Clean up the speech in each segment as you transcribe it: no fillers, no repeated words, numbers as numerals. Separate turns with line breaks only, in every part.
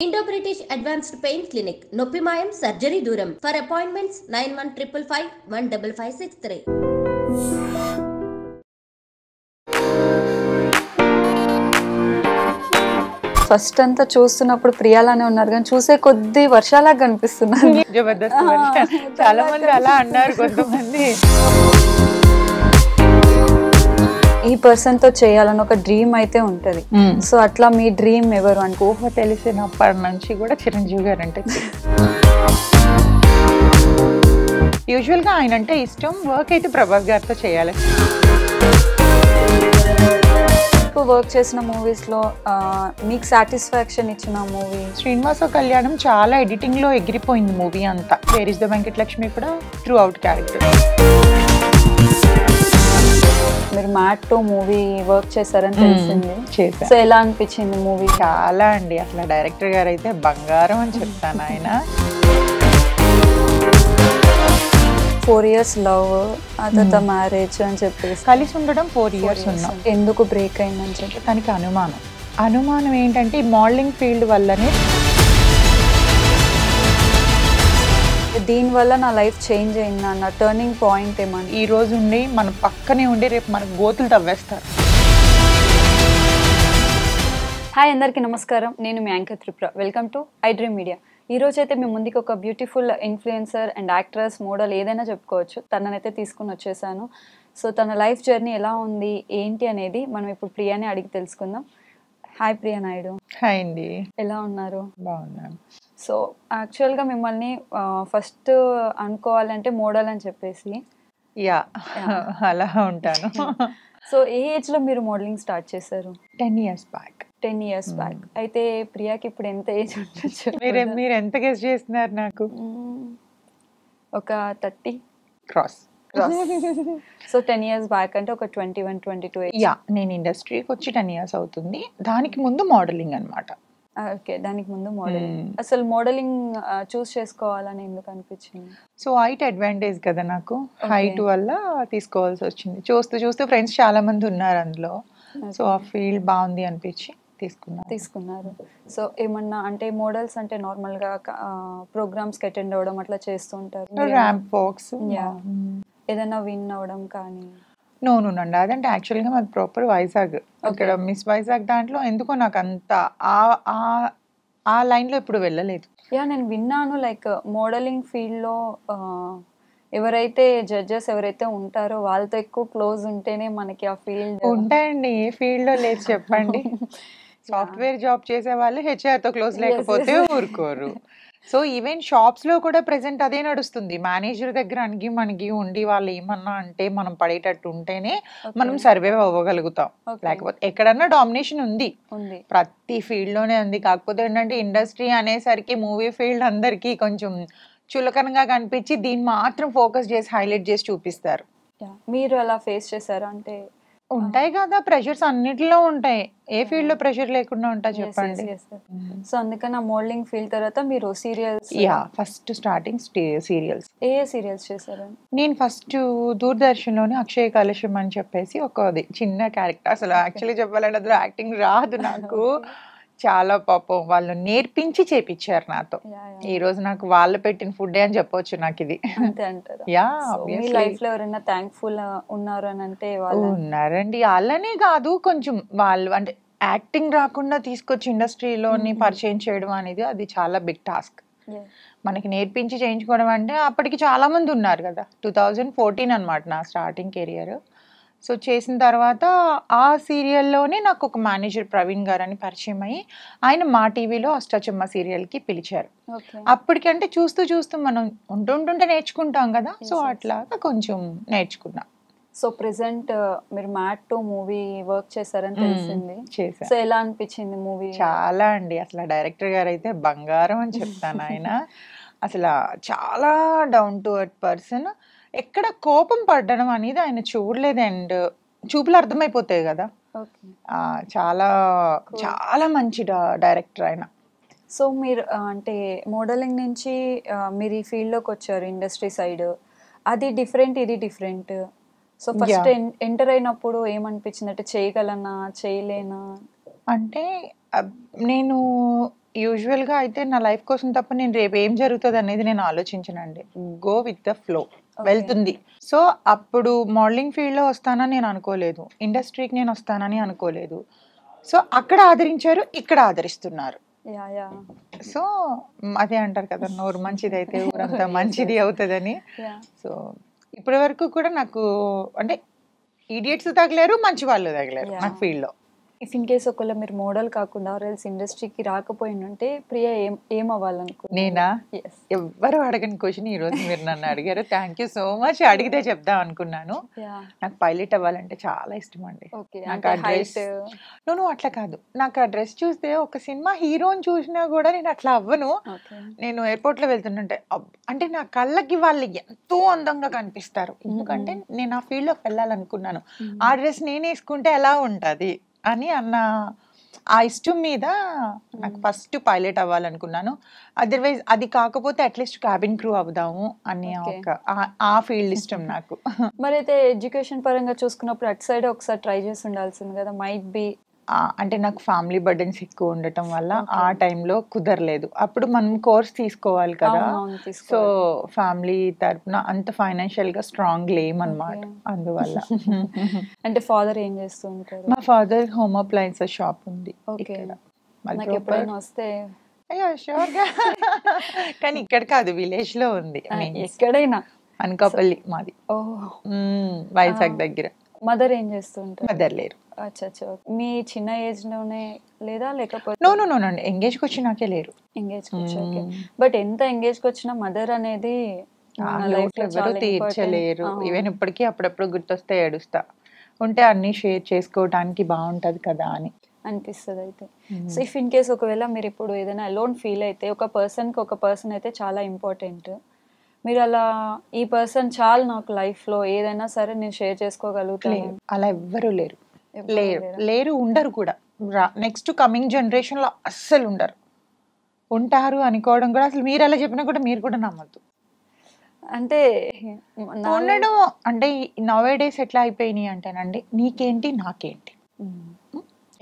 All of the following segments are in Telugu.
Indo-British Advanced Pain Clinic, Noppimayam Surgery Duram. For appointments 9155515563.
First అంతా చూస్తున్నప్పుడు ప్రియాలానే ఉన్నారు కానీ చూసే కొద్ది వర్షాలాగా కనిపిస్తున్నారు.
జబర్దస్త్ చాలా మంది అలా అన్నారు కొంతమంది.
ఈ పర్సన్ తో చేయాలని ఒక డ్రీమ్ అయితే ఉంటది. సో అట్లా మీ డ్రీమ్ ఎవరు అంటే?
ఊహ తెలిసినప్పటి నుంచి కూడా చిరంజీవి గారు అంటే యూజువల్ గా ఆయన అంటే ఇష్టం. వర్క్ అయితే ప్రభాస్ గారితో చేయాలి.
వర్క్ చేసిన మూవీస్ లో మీకు సాటిస్ఫాక్షన్ ఇచ్చిన మూవీ
శ్రీనివాస కళ్యాణం. చాలా ఎడిటింగ్ లో ఎగిరిపోయింది మూవీ అంతా. వేర్ ఇస్ ద వెంకటలక్ష్మి కూడా త్రూ అవుట్ క్యారెక్టర్.
మీరు మ్యాట్ తో మూవీ వర్క్ చేశారని తెలిసింది.
చేశాను.
సో ఎలా అనిపించింది మూవీ?
చాలా అండి, అసలు డైరెక్టర్ గారు అయితే బంగారం అని చెప్తాను. ఆయన
4 years లవ్, ఆ తర్వాత మ్యారేజ్ అని చెప్పేసి
కలిసి ఉండడం 4 years ఉన్నాం.
ఎందుకు బ్రేక్ అయిందని చెప్పి
తనకి అనుమానం ఏంటంటే ఈ మోడలింగ్ ఫీల్డ్ వల్లనే.
దీనివల్ల నా లైఫ్ చేంజ్ అయింది అన్న టర్నింగ్ పాయింట్ ఏమన్నా?
ఈ రోజు ఉండి మన పక్కనే ఉండి రేపు మనకు గోతులు తవ్వేస్తారు.
హాయ్ అందరికీ నమస్కారం, నేను మీ anchor Tripura. Welcome to I dream media. ఈ రోజు అయితే మేము ముందుకు ఒక beautiful influencer and actress, model ఏదైనా చెప్పుకోవచ్చు, తననైతే తీసుకుని వచ్చేసాను. సో తన లైఫ్ జర్నీ ఎలా ఉంది ఏంటి అనేది మనం ఇప్పుడు ప్రియాని అడిగి తెలుసుకుందాం. హాయ్ ప్రియా నాయుడు.
హాయ్ అండి,
ఎలా ఉన్నారు?
బాగున్నాను.
సో యాక్చువల్గా మిమ్మల్ని ఫస్ట్ అనుకోవాలంటే మోడల్ అని చెప్పేసి.
యా, అలా ఉంటాను.
సో ఏ ఏజ్లో మీరు మోడలింగ్ స్టార్ట్ చేశారు?
10 years బ్యాక్.
10 years back. అయితే ప్రియాకి ఇప్పుడు ఎంత ఏజ్ ఉండొచ్చు?
మీరు ఎంత గెస్ చేస్తున్నారు? నాకు
ఒక 30
క్రాస్.
సో 10 years బ్యాక్ అంటే ఒక 21-22 ఏజ్.
యా, నేను ఇండస్ట్రీకి వచ్చి 10 years అవుతుంది. దానికి ముందు మోడలింగ్ అనమాట.
ఓకే, దానికి ముందు మోడలింగ్. అసలు మోడలింగ్ చూస్ చేసుకోవాలని ఎందుకు అనిపించింది?
సో హైట్ అడ్వాంటేజ్ కదా నాకు. హైట్ వల్ల తీసుకోవాల్సి వచ్చింది. చూస్తూ ఫ్రెండ్స్ చాలా మంది ఉన్నారు అందులో. సో ఆ ఫీల్డ్ బాగుంది అనిపించి తీసుకున్నారు. సో ఏమన్నా అంటే మోడల్స్ అంటే నార్మల్ గా ప్రోగ్రామ్స్ కి అటెండ్ అవ్వడం అట్లా చేస్తూ ఉంటారు. ర్యాంప్ వాక్స్,
ఏదైనా విన్ అవ్వడం కానీ?
నోనండి, అదంటే యాక్చువల్గా మాది ప్రాపర్ వైజాగ్. ఇక్కడ మిస్ వైజాగ్ దాంట్లో ఎందుకో నాకు అంత ఆ లైన్లో ఇప్పుడు వెళ్ళలేదు.
యా, నేను విన్నాను లైక్ మోడలింగ్ ఫీల్డ్లో ఎవరైతే జడ్జెస్ ఎవరైతే ఉంటారో వాళ్ళతో ఎక్కువ క్లోజ్ ఉంటేనే మనకి ఆ ఫీల్డ్
ఉంటాయండి. ఏ ఫీల్డ్లో లేదు చెప్పండి. సాఫ్ట్వేర్ జాబ్ చేసే వాళ్ళు హెచ్ఆర్తో క్లోజ్ లేకపోతే ఊరుకోరు. సో ఈవెన్ షాప్స్లో కూడా ప్రెసెంట్ అదే నడుస్తుంది. మేనేజర్ దగ్గర మనకి ఉండి వాళ్ళు ఏమన్నా అంటే మనం పడేటట్టు ఉంటేనే మనం సర్వైవ్ అవ్వగలుగుతాం. లేకపోతే ఎక్కడన్నా డామినేషన్ ఉంది, ప్రతి ఫీల్డ్లోనే ఉంది. కాకపోతే ఏంటంటే ఇండస్ట్రీ అనేసరికి మూవీ ఫీల్డ్ అందరికీ కొంచెం చులకనగా కనిపించి దీన్ని మాత్రం ఫోకస్ చేసి హైలైట్ చేసి చూపిస్తారు.
మీరు అలా ఫేస్ చేశారు అంటే?
ఉంటాయి కదా, ప్రెషర్స్ అన్నిటిలో ఉంటాయి. ఏ ఫీల్డ్ లో ప్రెషర్ లేకుండా ఉంటా చెప్పండి.
సో అందుకని ఆ మోడలింగ్ ఫీల్డ్ తర్వాత మీరు serials?
Yeah, first starting serials.
ఏ సీరియల్స్ చేశారు?
నేను ఫస్ట్ దూరదర్శన్ లోనే అక్షయ కలశం అని చెప్పేసి ఒక చిన్న క్యారెక్టర్. అసలు యాక్చువల్లీ చెప్పాలంటే అందులో యాక్టింగ్ రాదు నాకు. చాలా పాపం వాళ్ళు నేర్పించి చేపించారు నాతో. ఈ రోజు నాకు వాళ్ళు పెట్టిన ఫుడ్ అని చెప్పొచ్చు నాకు ఇది.
యా, లైఫ్ లో ఎవరైనా థ్యాంక్ఫుల్ ఉన్నారు అని అంటే?
ఉన్నారండి, వాళ్ళనే కాదు, కొంచెం వాళ్ళు అంటే యాక్టింగ్ రాకుండా తీసుకొచ్చి ఇండస్ట్రీలోని పరిచయం చేయడం అనేది అది చాలా బిగ్ టాస్క్. మనకి నేర్పించి చేయించుకోవడం అంటే అప్పటికి చాలా మంది ఉన్నారు కదా. 2014 అనమాట నా స్టార్టింగ్ కెరియర్. సో చేసిన తర్వాత ఆ సీరియల్లోనే నాకు ఒక మేనేజర్ ప్రవీణ్ గారు అని పరిచయం అయ్యి ఆయన మా టీవీలో అష్టాచమ్మ సీరియల్కి పిలిచారు. అప్పటికంటే చూస్తూ మనం ఉంటుంటే నేర్చుకుంటాం కదా. సో అట్లాగా కొంచెం నేర్చుకున్నా.
సో ప్రెసెంట్ మీరు మ్యాట్ టు మూవీ వర్క్ చేశారని తెలిసింది.
చేశాను.
సో ఎలా అనిపించింది మూవీ?
చాలా అండి, అసలు డైరెక్టర్ గారు అయితే బంగారం అని చెప్తాను. ఆయన అసలు చాలా డౌన్ టు ఎర్త్ పర్సన్. ఎక్కడ కోపం పడడం అనేది ఆయన చూడలేదు. అండ్ చూపులు అర్థమైపోతాయి కదా. చాలా చాలా మంచి డైరెక్టర్ ఆయన.
సో మీరు అంటే మోడలింగ్ నుంచి మీరు ఈ ఫీల్డ్లోకి వచ్చారు ఇండస్ట్రీ సైడ్. అది డిఫరెంట్, ఇది డిఫరెంట్. సో ఫస్ట్ ఎంటర్ అయినప్పుడు ఏమనిపించింది? అంటే చేయగలనా చేయలేనా
అంటే నేను యూజువల్గా అయితే నా లైఫ్ కోసం తప్ప నేను రేపు ఏం జరుగుతుంది అనేది నేను ఆలోచించనండి. గో విత్ ద ఫ్లో, వెళ్తుంది. సో అప్పుడు మోడలింగ్ ఫీల్డ్లో వస్తానని నేను అనుకోలేదు, ఇండస్ట్రీకి నేను వస్తానని అనుకోలేదు. సో అక్కడ ఆదరించారు, ఇక్కడ ఆదరిస్తున్నారు. సో అదే అంటారు కదా, నోరు మంచిది అయితే ఊరంతా మంచిది అవుతుందని. సో ఇప్పటి వరకు కూడా నాకు అంటే ఈడియట్స్ తగలేరు, మంచి వాళ్ళు తగలేరు నాకు ఫీల్డ్లో.
ఇఫ్ ఇన్ కేస్ ఒకవేళ మీరు మోడల్ కాకుండా ఆర్ఎల్స్ ఇండస్ట్రీకి రాకపోయినంటే ప్రియా ఏం అవ్వాలనుకుంటున్నారు?
నేనా? ఎవ్వరు అడగని క్వశ్చన్ ఈ రోజు మీరు నన్ను అడిగారు. Thank you so much. అడిగితే చెప్దాం అనుకున్నాను. నాకు పైలట్ అవ్వాలంటే చాలా ఇష్టం అండి. నాకు ఆ డ్రెస్, నువ్వు అట్లా కాదు, నాకు ఆ డ్రెస్ చూస్తే ఒక సినిమా హీరోని చూసినా కూడా నేను అట్లా అవ్వను. నేను ఎయిర్పోర్ట్ లో వెళ్తుంటే అంటే నా కళ్ళకి వాళ్ళు ఎంతో అందంగా కనిపిస్తారు. ఎందుకంటే నేను ఆ ఫీల్డ్ లోకి వెళ్ళాలనుకున్నాను. ఆ డ్రెస్ నేను వేసుకుంటే ఎలా ఉంటది అని అన్న ఆ ఇష్టం మీద నాకు ఫస్ట్ పైలట్ అవ్వాలనుకున్నాను. అదర్వైజ్ అది కాకపోతే అట్లీస్ట్ క్యాబిన్ క్రూ అవుదాము అని ఆ ఫీల్డ్ ఇష్టం నాకు.
మరి అయితే ఎడ్యుకేషన్ పరంగా చూసుకున్నప్పుడు అటు సైడ్ ఒకసారి ట్రై చేసి ఉండాల్సింది కదా. మైట్ బి
అంటే నాకు ఫ్యామిలీ బర్డెన్స్ ఎక్కువ ఉండటం వల్ల ఆ టైంలో కుదరలేదు. అప్పుడు మనం కోర్స్ తీసుకోవాలి కదా. సో ఫ్యామిలీ తరపున అంత ఫైనాన్షియల్ గా స్ట్రాంగ్ లేమన్నమాట. అందువల్ల
అంటే ఫాదర్ ఏం చేస్తూ ఉంటారు?
మా ఫాదర్ హోమ్ అప్లయన్సెస్ షాప్ ఉంది.
నాకు ఎప్పుడైనా వస్తే
అయ్యో షూర్ గా, కానీ ఇక్కడ కాదు, విలేజ్ లో ఉంది.
ఎక్కడైనా
అనకాపల్లి మాది, వైజాగ్ దగ్గర.
మదర్ ఏం చేస్తుంటారు?
మదర్ లేరు.
అచ్చా. మీ చిన్న ఏజ్ లోనే లేదా లేకపోతే?
నో అండి, ఎంగేజ్ కి వచ్చినాకే లేరు.
ఎంగేజ్ కి వచ్చాకే. బట్ ఎంత ఎంగేజ్ కి వచ్చినా మదర్ అనేది
ఎవరు తీర్చలేరు. ఈవెన్ ఇప్పటికీ అప్పుడప్పుడు గుర్తొస్తే ఏడుస్తా. ఉంటే అన్ని షేర్ చేసుకోవడానికి బాగుంటది కదా అని
అనిపిస్తుంది. అయితే సో ఇఫ్ ఇన్ కేస్ ఒకవేళ మీరు ఇప్పుడు ఏదైనా అలోన్ ఫీల్ అయితే, ఒక పర్సన్ అయితే చాలా ఇంపార్టెంట్, మీరు అలా ఈ పర్సన్ చాలా నాకు లైఫ్ లో ఏదైనా సరే నేను షేర్ చేసుకోగలుగుతాను,
అలా ఎవ్వరు లేరు, ఉండరు కూడా. నెక్స్ట్ కమింగ్ జనరేషన్ లో అస్సలు ఉండరు. ఉంటారు అనుకోవడం కూడా, అసలు మీరు అలా చెప్పినా కూడా మీరు కూడా నమ్మద్దు.
అంటే
ఉండడం అంటే నవే డేస్ ఎట్లా అయిపోయినాయి అంటేనండి, నీకేంటి నాకేంటి.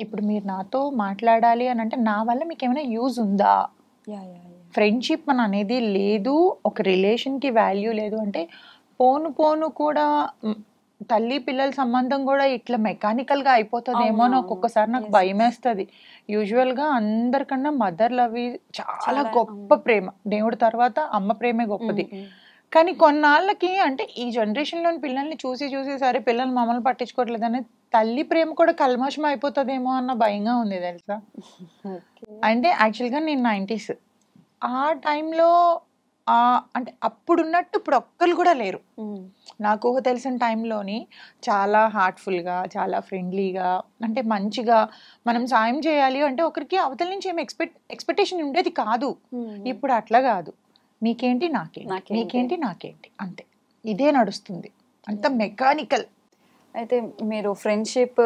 ఇప్పుడు మీరు నాతో మాట్లాడాలి అని అంటే నా వల్ల మీకు ఏమైనా యూజ్ ఉందా? ఫ్రెండ్షిప్ అని అనేది లేదు, ఒక రిలేషన్కి వాల్యూ లేదు అంటే పోను కూడా తల్లి పిల్లల సంబంధం కూడా ఇట్లా మెకానికల్గా అయిపోతుందేమో అని ఒక్కొక్కసారి నాకు భయం వేస్తుంది. యూజువల్గా అందరికన్నా మదర్ లవ్ చాలా గొప్ప ప్రేమ, దేవుడి తర్వాత అమ్మ ప్రేమే గొప్పది. కానీ కొన్నాళ్ళకి అంటే ఈ జనరేషన్లోని పిల్లల్ని చూసి సరే పిల్లలు మమ్మల్ని పట్టించుకోవట్లేదని తల్లి ప్రేమ కూడా కల్మషం అయిపోతుందేమో అన్న భయంగా ఉంది తెలుసా. అంటే యాక్చువల్గా నేను 90s ఆ టైంలో అంటే అప్పుడున్నట్టు ఇప్పుడు ఒక్కరు కూడా లేరు. నాకు తెలిసిన టైంలోని చాలా హార్ట్ఫుల్గా, చాలా ఫ్రెండ్లీగా, అంటే మంచిగా మనం సాయం చేయాలి అంటే ఒకరికి అవతల నుంచి ఏమి ఎక్స్పెక్టేషన్ ఉండేది కాదు. ఇప్పుడు అట్లా కాదు, నీకేంటి నాకేంటి అంతే, ఇదే నడుస్తుంది, అంత మెకానికల్.
అయితే మీరు ఫ్రెండ్షిప్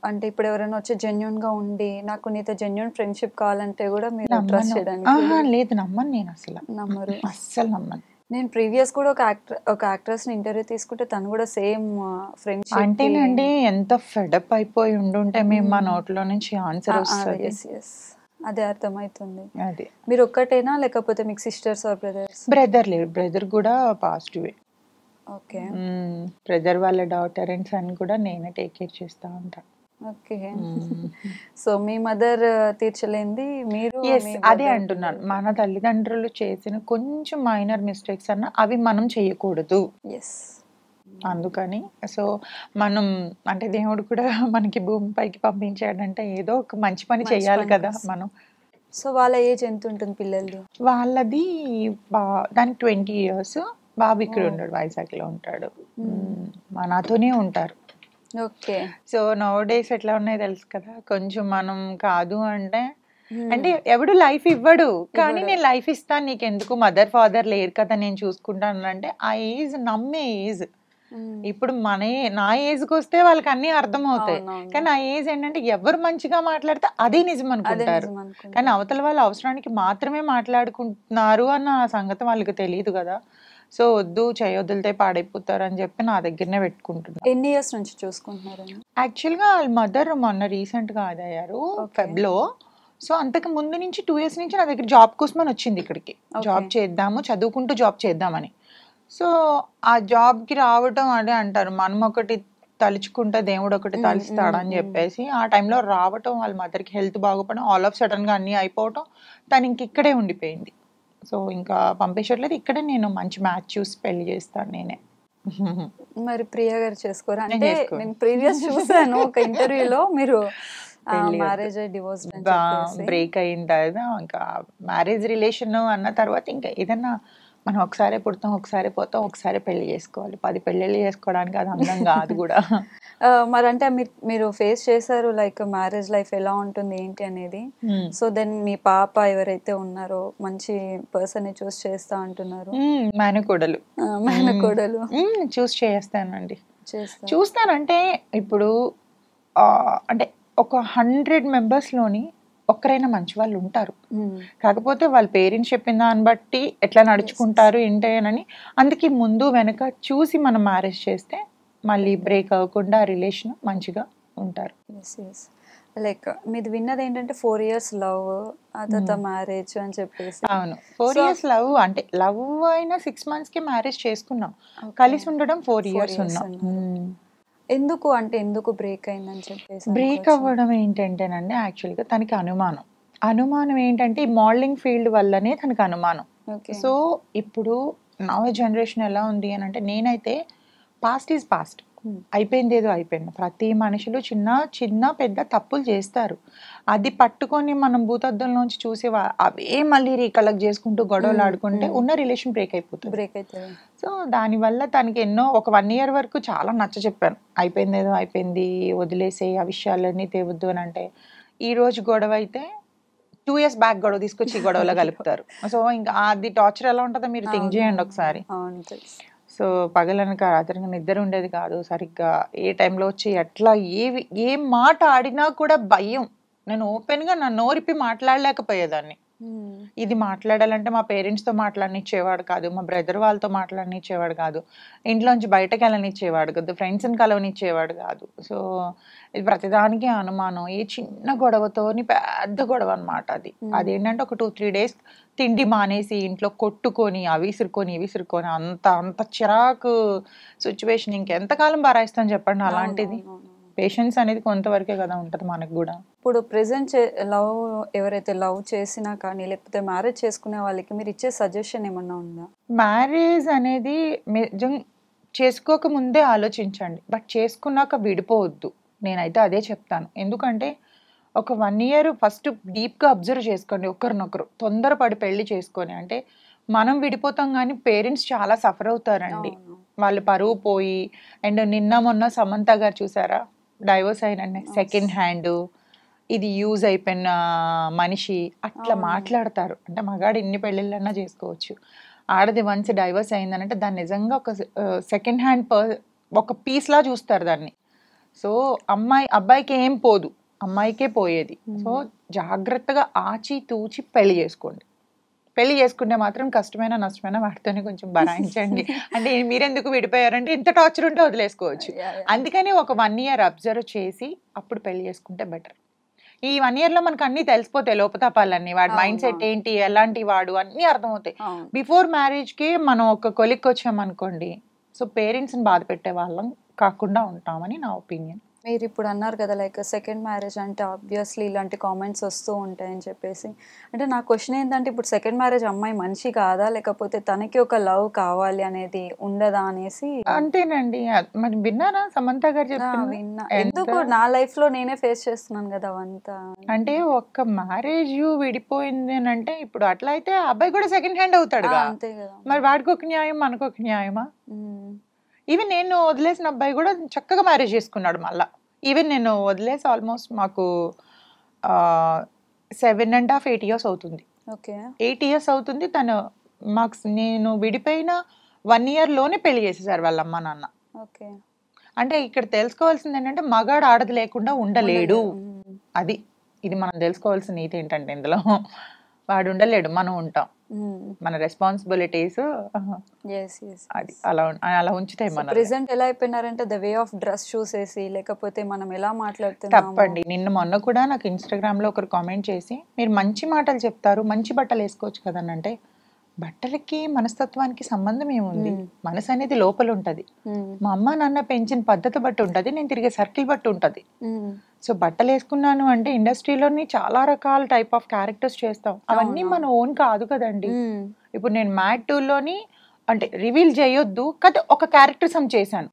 అంటే ఇప్పుడు ఎవరైనా వచ్చి జెన్యున్ గా ఉండి నాకు నీతో జెన్యున్ ఫ్రెండ్షిప్ కావాలంటే కూడా మీరు ట్రస్ట్ చేయడానికి
లేదు, నమ్మను. నేను అస్సలు నమ్మను.
నేను ప్రీవియస్ కూడా ఒక యాక్ట్రెస్ ని ఇంటర్వ్యూ తీసుకుంటే తను కూడా సేమ్ ఫ్రెండ్షిప్
అంటేనండి, ఎంత ఫెడప్ అయిపోయి ఉండుంటే మేము మా నోట్లో నుంచి ఆన్సర్ వస్తుంది.
అదే అర్థమవుతుంది. అదే మీరు ఒక్కటేనా లేకపోతే మీకు సిస్టర్స్ ఆర్ బ్రదర్స్?
బ్రదర్ లేరు, బ్రదర్ కూడా పాజిటివే.
ఓకే.
బ్రదర్ వాళ్ళ డాటర్ అండ్ సన్ కూడా నేనే టేక్ కేర్ చేస్తా ఉంటా.
ఓకే. సో మీ మదర్ తీర్చలేంది మీరు?
అదే అంటున్నాను, మన తల్లిదండ్రులు చేసిన కొంచెం మైనర్ మిస్టేక్స్ అన్న అవి మనం చేయకూడదు. అందుకని సో మనం అంటే దేవుడు కూడా మనకి భూమిపైకి పంపించాడంటే ఏదో ఒక మంచి పని చేయాలి కదా మనం.
సో వాళ్ళ ఏజ్ ఎంత ఉంటుంది పిల్లలు?
వాళ్ళది దానికి 20 years. బాబు ఇక్కడ ఉన్నాడు, వైజాగ్ లో ఉంటాడు, మా నాతోనే ఉంటారు.
ఓకే.
సో నౌ డేస్ ఎట్లా ఉన్నాయి తెలుసు కదా, కొంచెం మనం కాదు అంటే ఎవడు లైఫ్ ఇవ్వడు, కానీ నేను లైఫ్ ఇస్తాను నీకెందుకు, మదర్ ఫాదర్ లేరు కదా నేను చూసుకుంటాను అంటే ఆ ఏజ్ నమ్మే ఏజ్. ఇప్పుడు నా ఏజ్కి వస్తే వాళ్ళకి అన్ని అర్థం అవుతాయి, కానీ ఆ ఏజ్ ఏంటంటే ఎవరు మంచిగా మాట్లాడితే అదే నిజం అనుకుంటారు, కానీ అవతల వాళ్ళ అవసరానికి మాత్రమే మాట్లాడుకుంటున్నారు అన్న సంగతి వాళ్ళకి తెలియదు కదా. సో వద్దు, చేయొద్దులతో పాడైపోతారు అని చెప్పి నా దగ్గరనే పెట్టుకుంటున్నాను.
ఎన్ని ఇయర్స్ నుంచి చూసుకుంటున్నారు?
యాక్చువల్గా వాళ్ళ మదర్ మొన్న రీసెంట్ గా అదయ్యారు, ఫెబ్లో. సో అంతకు ముందు నుంచి 2 years నుంచి నా దగ్గర జాబ్ కోసమని వచ్చింది ఇక్కడికి. జాబ్ చేద్దాము, చదువుకుంటూ జాబ్ చేద్దామని. సో ఆ జాబ్కి రావటం అదే అంటారు, మనం ఒకటి తలుచుకుంటే దేవుడు ఒకటి తలుస్తాడని చెప్పేసి ఆ టైంలో రావటం, వాళ్ళ మదర్కి హెల్త్ బాగోపోవడం, ఆల్ ఆఫ్ సడన్గా అన్నీ అయిపోవటం, తను ఇంక ఇక్కడే ఉండిపోయింది. సో ఇంకా పంపించట్లేదు, ఇక్కడే నేను మంచి మ్యాచ్ చూసి పెళ్లి చేస్తాను నేనే.
మరి ప్రియా గారు చేసుకోరా? అంటే నేను ప్రీవియస్ చూసాను ఒక ఇంటర్వ్యూలో మీరు మ్యారేజ్ డివోర్స్
బ్రేక్ అయిన తర్వాత ఇంకా మ్యారేజ్ రిలేషన్ అన్న తర్వాత ఇంకా ఏదన్నా మనం ఒకసారి పుడతాం, ఒకసారి పోతాం, ఒకసారి పెళ్లి చేసుకోవాలి. 10 పెళ్ళిళ్ళు చేసుకోవడానికి అది అందం కాదు కూడా.
మరి అంటే మీరు ఫేస్ చేశారు లైక్ మ్యారేజ్ లైఫ్ ఎలా ఉంటుంది ఏంటి అనేది. సో దెన్ మీ పాప ఎవరైతే ఉన్నారో మంచి పర్సన్ ని చూస్ చేస్తా అంటున్నారు,
మేనకోడలు చూస్ చేస్తానండి. చూస్తానంటే ఇప్పుడు అంటే ఒక 100 members లోని ఒక్కరైనా మంచి వాళ్ళు ఉంటారు. కాకపోతే వాళ్ళ పేరెంట్స్ చెప్పిన దాన్ని బట్టి ఎట్లా నడుచుకుంటారు ఏంటని, అందుకే ముందు వెనక చూసి మనం మ్యారేజ్ చేస్తే మళ్ళీ బ్రేక్ అవ్వకుండా రిలేషన్ మంచిగా ఉంటారు.
లైక్ మీది విన్నది ఏంటంటే 4 years లవ్, ఆ తర్వాత మ్యారేజ్ అని చెప్పేసి.
అవును, 4 years లవ్. అంటే లవ్ అయినా 6 monthsకి మ్యారేజ్ చేసుకున్నాం, కలిసి ఉండడం 4 years ఉన్నాం.
ఎందుకు అంటే ఎందుకు బ్రేక్ అయిందని చెప్పేసి?
బ్రేక్ అవ్వడం ఏంటంటేనండి, యాక్చువల్గా తనకి అనుమానం ఏంటంటే ఈ మోడలింగ్ ఫీల్డ్ వల్లనే తనకు అనుమానం. సో ఇప్పుడు నవ జనరేషన్ ఎలా ఉంది అని అంటే, నేనైతే పాస్ట్ ఈజ్ పాస్ట్, అయిపోయింది ఏదో అయిపోయింది. ప్రతి మనుషులు చిన్న చిన్న పెద్ద తప్పులు చేస్తారు, అది పట్టుకొని మనం భూతద్దంలోంచి చూసి అవే మళ్ళీ రీకలెక్ట్ చేసుకుంటూ గొడవలు ఆడుకుంటే ఉన్న రిలేషన్ బ్రేక్ అయిపోతుంది. సో దానివల్ల తనకి ఒక 1 year వరకు చాలా నచ్చ చెప్పాను, అయిపోయింది ఏదో అయిపోయింది, వదిలేసే ఆ విషయాలన్నీ తేవద్దు అని. అంటే ఈ రోజు గొడవ అయితే 2 years బ్యాక్ గొడవ తీసుకొచ్చి ఈ గొడవలో కలుపుతారు. సో ఇంకా అది టార్చర్ ఎలా ఉంటుందో మీరు థింక్ చేయండి ఒకసారి. సో పగలనక రాత్రికి నిద్ర ఉండేది కాదు సరిగ్గా, ఏ టైంలో వచ్చి ఎట్లా ఏ మాట ఆడినా కూడా భయం. నేను ఓపెన్గా నా నోరిప్పి మాట్లాడలేకపోయేదాన్ని. ఇది మాట్లాడాలంటే మా పేరెంట్స్తో మాట్లాడనిచ్చేవాడు కాదు, మా బ్రదర్ వాళ్ళతో మాట్లాడనిచ్చేవాడు కాదు, ఇంట్లోంచి బయటకు వెళ్ళనిచ్చేవాడు కాదు, ఫ్రెండ్స్ని కలవనిచ్చేవాడు కాదు. సో ఇది ప్రతిదానికి అనుమానం. ఏ చిన్న గొడవతోని పెద్ద గొడవ అనమాట అది. అదేంటంటే ఒక 2-3 days తిండి మానేసి ఇంట్లో కొట్టుకొని అవి విసురుకొని అంత చిరాకు సిచ్యువేషన్ ఇంకెంతకాలం భరాయిస్తాను చెప్పండి. అలాంటిది పేషెన్స్ అనేది కొంతవరకే కదా ఉంటుంది మనకు కూడా.
ఇప్పుడు ప్రెసెంట్ లవ్ ఎవరైతే లవ్ చేసినా కానీ లేకపోతే మ్యారేజ్ చేసుకునే వాళ్ళకి మీరు ఇచ్చే సజెషన్ ఏమన్నా ఉందా?
మ్యారేజ్ అనేది చేసుకోక ముందే ఆలోచించండి, బట్ చేసుకున్నాక విడిపోవద్దు. నేనైతే అదే చెప్తాను. ఎందుకంటే ఒక 1 year ఫస్ట్ డీప్గా అబ్జర్వ్ చేసుకోండి ఒకరినొకరు. తొందరపడి పెళ్లి చేసుకొని అంటే మనం విడిపోతాం కానీ పేరెంట్స్ చాలా సఫర్ అవుతారండి. వాళ్ళు పరువు పోయి. అండ్ నిన్న మొన్న సమంత గారు చూసారా, డైవోర్స్ అయిన సెకండ్ హ్యాండ్, ఇది యూజ్ అయిపోయిన మనిషి అట్లా మాట్లాడతారు. అంటే మగాడు ఎన్ని పెళ్ళిళ్ళన్నా చేసుకోవచ్చు, ఆడది వన్స్ డైవోర్స్ అయిందనంటే దాన్ని నిజంగా ఒక సెకండ్ హ్యాండ్ ఒక పీస్లా చూస్తారు దాన్ని. సో అబ్బాయికి ఏం పోదు, అమ్మాయికే పోయేది. సో జాగ్రత్తగా ఆచి తూచి పెళ్లి చేసుకోండి. పెళ్లి చేసుకుంటే మాత్రం కష్టమైన నష్టమైన వాటితోనే కొంచెం బరాయించండి. అంటే మీరెందుకు విడిపోయారంటే ఇంత టార్చర్ ఉంటే వదిలేసుకోవచ్చు. అందుకని ఒక 1 year అబ్జర్వ్ చేసి అప్పుడు పెళ్లి చేసుకుంటే బెటర్. ఈ 1 yearలో మనకు అన్ని తెలిసిపోతాయి, లోపతాపాలన్నీ, వాడి మైండ్ సెట్ ఏంటి, ఎలాంటి వాడు అన్నీ అర్థమవుతాయి. బిఫోర్ మ్యారేజ్కి మనం ఒక కొలిక్కి వచ్చామనుకోండి, సో పేరెంట్స్ని బాధ పెట్టే వాళ్ళం కాకుండా ఉంటామని నా ఒపీనియన్.
మీరు ఇప్పుడు అన్నారు కదా లైక్ సెకండ్ మ్యారేజ్ అంటే ఆబ్వియస్లీ ఇలాంటి కామెంట్స్ వస్తూ ఉంటాయని చెప్పేసి. అంటే నా క్వశ్చన్ ఏంటంటే, ఇప్పుడు సెకండ్ మ్యారేజ్ అమ్మాయి మంచి కాదా, లేకపోతే తనకి ఒక లవ్ కావాలి అనేది ఉండదా అనేసి.
అంతేనండి. మరి విన్నారా సమంత గారు చెప్పిన?
విన్నా. ఎందుకు నా లైఫ్ లో నేనే ఫేస్ చేస్తున్నాను కదా అవంతా.
అంటే ఒక్క మ్యారేజ్ విడిపోయింది అని అంటే ఇప్పుడు అట్లా అయితే అబ్బాయి కూడా సెకండ్ హ్యాండ్ అవుతాడు.
అంతే కదా.
మరి వాడికి ఒక న్యాయం మనకు ఒక న్యాయమా? ఈవెన్ నేను వదిలేసిన అబ్బాయి కూడా చక్కగా మ్యారేజ్ చేసుకున్నాడు మళ్ళా. ఈవెన్ నేను వదిలేసి ఆల్మోస్ట్ మాకు 7.5 8 years అవుతుంది. 8 years అవుతుంది. తను నేను విడిపోయిన 1 yearలోనే పెళ్లి చేసేసారు వాళ్ళ అమ్మ నాన్న. అంటే ఇక్కడ తెలుసుకోవాల్సింది ఏంటంటే మగాడు ఆడది లేకుండా ఉండలేడు. ఇది మనం తెలుసుకోవాల్సిన నీతి ఏంటంటే ఇందులో వాడు ఉండలేడు, మనం ఉంటాం. మన రెస్పాన్సిబిలిటీస్ అది అలా ఉంచితే మన
ప్రెసెంట్ ఎలా అయిపోయినారంటే ద వే ఆఫ్ డ్రెస్ చూసేసి లేకపోతే మనం ఎలా మాట్లాడుతున్నాము.
తప్పండి. మొన్న కూడా నాకు ఇన్స్టాగ్రామ్ లో ఒకరు కామెంట్ చేసి, మీరు మంచి మాటలు చెప్తారు, మంచి బట్టలు వేసుకోవచ్చు కదని. అంటే బట్టలకి మనస్తత్వానికి సంబంధం ఏముంది? మనసు అనేది లోపల ఉంటది. మా అమ్మ నాన్న పెంచిన పద్ధతి బట్టి ఉంటది, నేను తిరిగే సర్కిల్ బట్టి ఉంటది. సో బట్టలు వేసుకున్నాను అంటే ఇండస్ట్రీలోని చాలా రకాల టైప్ ఆఫ్ క్యారెక్టర్స్ చేస్తాం, అవన్నీ మన ఓన్ కాదు కదండి. ఇప్పుడు నేను మ్యాట్ 2లోని అంటే రివీల్ చేయొద్దు కానీ ఒక క్యారెక్టరిజం చేశాను,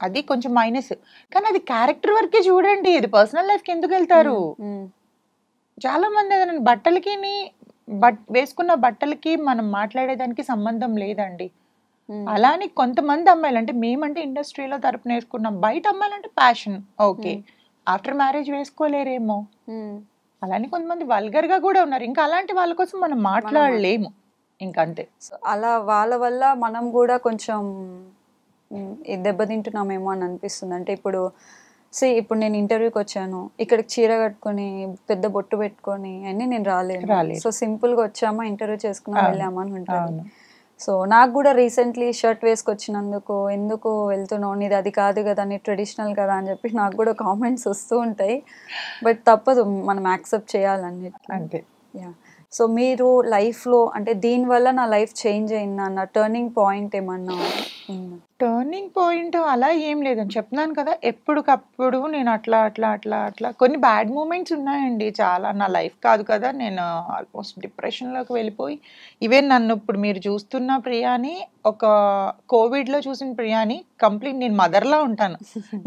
అది కొంచెం మైనస్. కానీ అది క్యారెక్టర్ వరకే చూడండి, ఇది పర్సనల్ లైఫ్ కి ఎందుకు వెళ్తారు? చాలా మంది ఏదైనా బట్టలకి వేసుకున్న బట్టలకి మనం మాట్లాడేదానికి సంబంధం లేదండి. అలానే కొంతమంది అమ్మాయిలు అంటే మేమంటే ఇండస్ట్రీలో తరపున వేసుకున్నాం, బయట అమ్మాయిలు అంటే ప్యాషన్, ఓకే ఆఫ్టర్ మ్యారేజ్ వేసుకోలేరేమో. అలానే కొంతమంది వల్గర్ గా కూడా ఉన్నారు, ఇంకా అలాంటి వాళ్ళ కోసం మనం మాట్లాడలేము, ఇంకా అంతే.
అలా వాళ్ళ వల్ల మనం కూడా కొంచెం దెబ్బతింటున్నామేమో అని అనిపిస్తుంది. అంటే ఇప్పుడు నేను ఇంటర్వ్యూకి వచ్చాను, ఇక్కడికి చీర కట్టుకొని పెద్ద బొట్టు పెట్టుకొని అన్నీ నేను రాలేను. సో సింపుల్ గా వచ్చామా, ఇంటర్వ్యూ చేసుకున్నా, వెళ్ళామా అని ఉంటుంది. సో నాకు కూడా రీసెంట్లీ షర్ట్ వేసుకొచ్చినందుకు ఎందుకు వెళ్తున్నావు, నీది అది కాదు కదా, నీ ట్రెడిషనల్ కదా అని చెప్పి నాకు కూడా కామెంట్స్ వస్తూ ఉంటాయి. బట్ తప్పదు, మనం యాక్సెప్ట్ చేయాలన్నీ
అంతే.
యా. సో మీరు లైఫ్లో అంటే దీనివల్ల నా లైఫ్ చేంజ్ అయిందా అన్న టర్నింగ్ పాయింట్ ఏమన్నా ఉందా?
టర్నింగ్ పాయింట్ అలా ఏం లేదని చెప్తున్నాను కదా, ఎప్పటికప్పుడు నేను అట్లా కొన్ని బ్యాడ్ మూమెంట్స్ ఉన్నాయండి చాలా. నా లైఫ్ కాదు కదా, నేను ఆల్మోస్ట్ డిప్రెషన్లోకి వెళ్ళిపోయి, ఈవెన్ నన్ను ఇప్పుడు మీరు చూస్తున్న ప్రియాని, ఒక కోవిడ్లో చూసిన ప్రియాని కంప్లీట్ నేను మదర్లా ఉంటాను.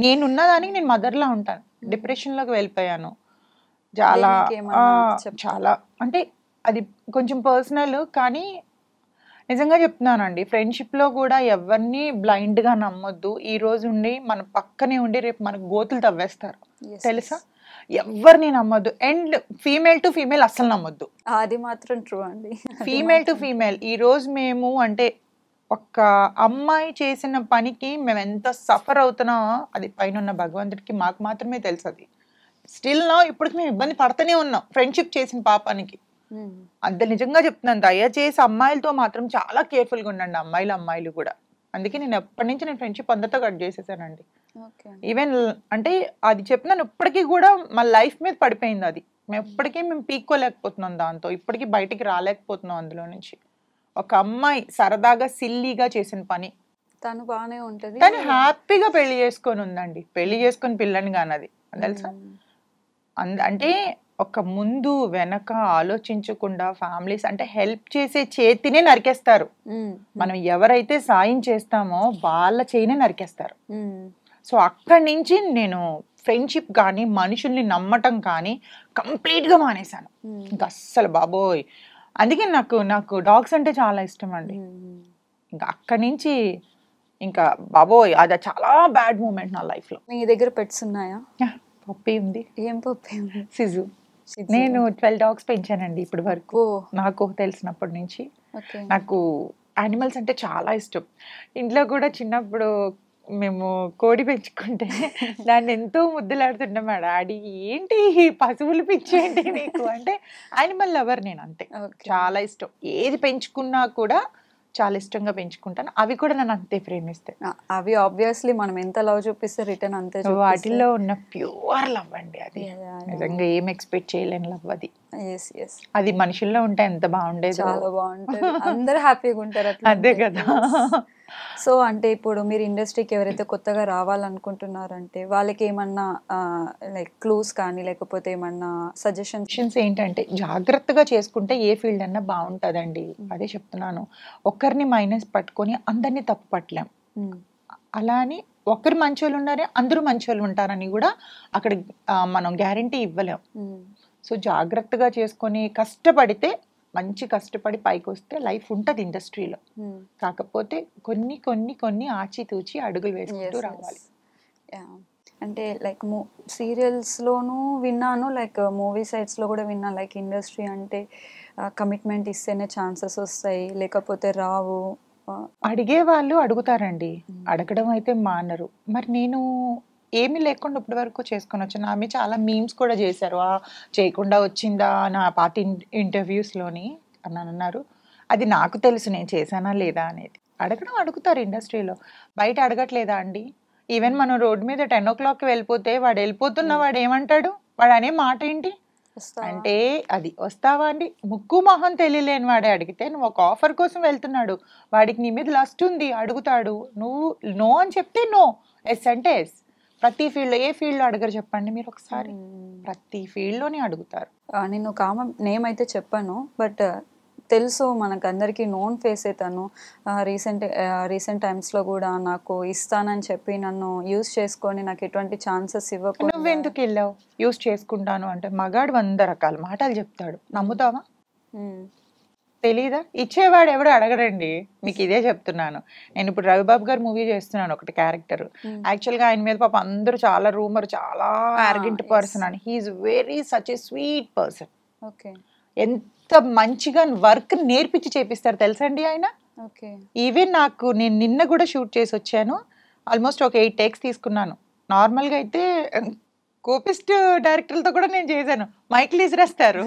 నేనున్న దానికి నేను మదర్లా ఉంటాను. డిప్రెషన్లోకి వెళ్ళిపోయాను చాలా. అంటే అది కొంచెం పర్సనల్, కానీ నిజంగా చెప్తున్నానండి, ఫ్రెండ్షిప్లో కూడా ఎవరిని బ్లైండ్గా నమ్మొద్దు. ఈ రోజు ఉండి మన పక్కనే ఉండి రేపు మనకు గోతులు తవ్వేస్తారు, తెలుసా? ఎవరిని నమ్మొద్దు. అండ్ ఫీమేల్ టు ఫీమేల్ అస్సలు నమ్మొద్దు,
అది మాత్రం ట్రూ అండి.
ఫీమేల్ టు ఫీమేల్ ఈ రోజు మేము అంటే ఒక అమ్మాయి చేసిన పనికి మేము ఎంత సఫర్ అవుతున్నామో అది పైన ఉన్న భగవంతుడికి మాకు మాత్రమే తెలుసు. అది స్టిల్ నా ఇప్పటికి మేము ఇబ్బంది పడుతూనే ఉన్నాం ఫ్రెండ్షిప్ చేసిన పాపానికి. అంత నిజంగా చెప్తున్నాను, దయచేసి అమ్మాయిలతో మాత్రం చాలా కేర్ఫుల్గా ఉండండి, అమ్మాయిలు కూడా. అందుకే నేను ఎప్పటి నుంచి నేను ఫ్రెండ్షిప్ అందరితో కట్ చేసేసానండి. ఈవెన్ అంటే అది చెప్తున్నాను, ఇప్పటికీ కూడా మా లైఫ్ మీద పడిపోయింది అది. మేము పీక్కోలేకపోతున్నాం దాంతో, ఇప్పటికీ బయటికి రాలేకపోతున్నాం అందులో నుంచి. ఒక అమ్మాయి సరదాగా సిల్లీగా చేసిన పని
తను బాగానే ఉంటుంది,
తను హ్యాపీగా పెళ్లి చేసుకొని ఉందండి, పెళ్లి చేసుకొని పిల్లని కానది తెలుసా. అంటే ఒక ముందు వెనక ఆలోచించకుండా ఫ్యామిలీస్ అంటే హెల్ప్ చేసే చేతినే నరికేస్తారు. మనం ఎవరైతే సాయం చేస్తామో వాళ్ళ చేయినే నరికేస్తారు. సో అక్కడి నుంచి నేను ఫ్రెండ్షిప్ కానీ మనుషుల్ని నమ్మటం కానీ కంప్లీట్గా మానేశాను. ఇంకా అస్సలు బాబోయ్, అందుకే నాకు డాగ్స్ అంటే చాలా ఇష్టం అండి. ఇంకా అక్కడి నుంచి ఇంకా బాబోయ్ అది చాలా బ్యాడ్ మూమెంట్ నా లైఫ్లో.
మీ దగ్గర పెట్స్ ఉన్నాయా?
పప్పి ఉంది.
ఏం పప్పి?
సిజు. నేను 12 డాగ్స్ పెంచానండి ఇప్పటి వరకు, నాకు తెలిసినప్పటి నుంచి. నాకు యానిమల్స్ అంటే చాలా ఇష్టం. ఇంట్లో కూడా చిన్నప్పుడు మేము కోడి పెంచుకుంటే దాన్ని ఎంతో ముద్దులాడుతుండే మా డాడీ, ఏంటి పశువులు పిచ్చేంటి నీకు అంటే, యానిమల్ లవర్ నేను, అంతే. చాలా ఇష్టం, ఏది పెంచుకున్నా కూడా చాలా ఇష్టంగా పెంచుకుంటాను. అవి కూడా నన్ను అంతే ప్రేమిస్తాయి.
అవి ఆబ్వియస్లీ మనం ఎంత లవ్ చూపిస్తే రిటర్న్ అంతే.
వాటిల్లో ఉన్న ప్యూర్ లవ్ అండి అది, నిజంగా ఏం ఎక్స్పెక్ట్ చేయలేని లవ్ అది. అది మనుషుల్లో ఉంటే ఎంత బాగుండేది,
చాలా బాగుంటుంది, అందరూ హ్యాపీగా ఉంటారు
అదే కదా.
సో అంటే ఇప్పుడు మీరు ఇండస్ట్రీకి ఎవరైతే కొత్తగా రావాలనుకుంటున్నారంటే వాళ్ళకి ఏమన్నా లైక్ క్లూస్ కానీ లేకపోతే ఏమన్నా సజెషన్స్
ఏంటంటే, జాగ్రత్తగా చేసుకుంటే ఏ ఫీల్డ్ అన్నా బాగుంటుందండి. అదే చెప్తున్నాను, ఒక్కరిని మైనస్ పట్టుకొని అందరినీ తప్పు పట్టలేం. అలా అని ఒకరు మంచోళ్ళు ఉన్నారే అందరూ మంచోళ్ళు ఉంటారని కూడా అక్కడ మనం గ్యారంటీ ఇవ్వలేం. సో జాగ్రత్తగా చేసుకొని కష్టపడితే, మంచి కష్టపడి పైకి వస్తే లైఫ్ ఉంటుంది ఇండస్ట్రీలో. కాకపోతే కొన్ని కొన్ని కొన్ని ఆచితూచి అడుగులు వేసుకుంటూ రావాలి.
అంటే లైక్ సీరియల్స్లోనూ విన్నాను, లైక్ మూవీ సైట్స్లో కూడా విన్నాను, లైక్ ఇండస్ట్రీ అంటే కమిట్మెంట్ ఇస్తేనే ఛాన్సెస్ వస్తాయి, లేకపోతే రావు.
అడిగే వాళ్ళు అడుగుతారండి, అడగడం అయితే మానరు. మరి నేను ఏమీ లేకుండా ఇప్పటి వరకు చేసుకొని వచ్చాను. ఆమె చాలా మీమ్స్ కూడా చేశారు, చేయకుండా వచ్చిందా నా పాత ఇంటర్వ్యూస్లోని అని అన్నారు. అది నాకు తెలుసు నేను చేశానా లేదా అనేది. అడగడం అడుగుతారు ఇండస్ట్రీలో, బయట అడగట్లేదా అండి? ఈవెన్ మనం రోడ్ మీద 10 o'clock వెళ్ళిపోతే వాడు వెళ్ళిపోతున్న వాడు ఏమంటాడు, వాడు అనే మాట ఏంటి అంటే, అది వస్తావా అండి, ముక్కు మొహం తెలియలేని వాడే అడిగితే నువ్వు ఒక ఆఫర్ కోసం వెళ్తున్నాడు, వాడికి నీ మీద లస్ట్ ఉంది, అడుగుతాడు. నువ్వు నో అని చెప్తే నో, ఎస్ అంటే ఎస్. ప్రతి ఫీల్డ్లో, ఏ ఫీల్డ్లో అడగరు చెప్పండి మీరు ఒకసారి? ప్రతి ఫీల్డ్లోనే అడుగుతారు.
నేను ఒక ఆమె నేమ్ అయితే చెప్పాను, బట్ తెలుసు మనకు అందరికీ నోన్ ఫేస్ తను. రీసెంట్ టైమ్స్లో కూడా నాకు ఇస్తానని చెప్పి నన్ను యూజ్ చేసుకొని నాకు ఎటువంటి ఛాన్సెస్ ఇవ్వకుండా.
నువ్వెందుకు వెళ్ళావు? యూజ్ చేసుకుంటాను అంటే మగాడు 100 రకాల మాటలు చెప్తాడు, నమ్ముతావా? తెలీదా? ఇచ్చేవాడు ఎవడు అడగడండి. మీకు ఇదే చెప్తున్నాను. నేను ఇప్పుడు రవిబాబు గారు మూవీ చేస్తున్నాను ఒకటి క్యారెక్టర్. యాక్చువల్గా ఆయన మీద పాప అందరూ చాలా రూమర్, చాలా ఆర్గెంట్ పర్సన్ అని. He's very such a sweet person.
Okay.
ఎంత మంచిగా వర్క్ నేర్పించి చేపిస్తారు తెలుసా అండి ఆయన. ఈవెన్ నేను నిన్న కూడా షూట్ చేసి వచ్చాను. ఆల్మోస్ట్ ఒక 8 takes తీసుకున్నాను. నార్మల్గా అయితే కోపిస్ట్ డైరెక్టర్లతో కూడా నేను చేశాను, మైక్లు ఇసిరేస్తారు.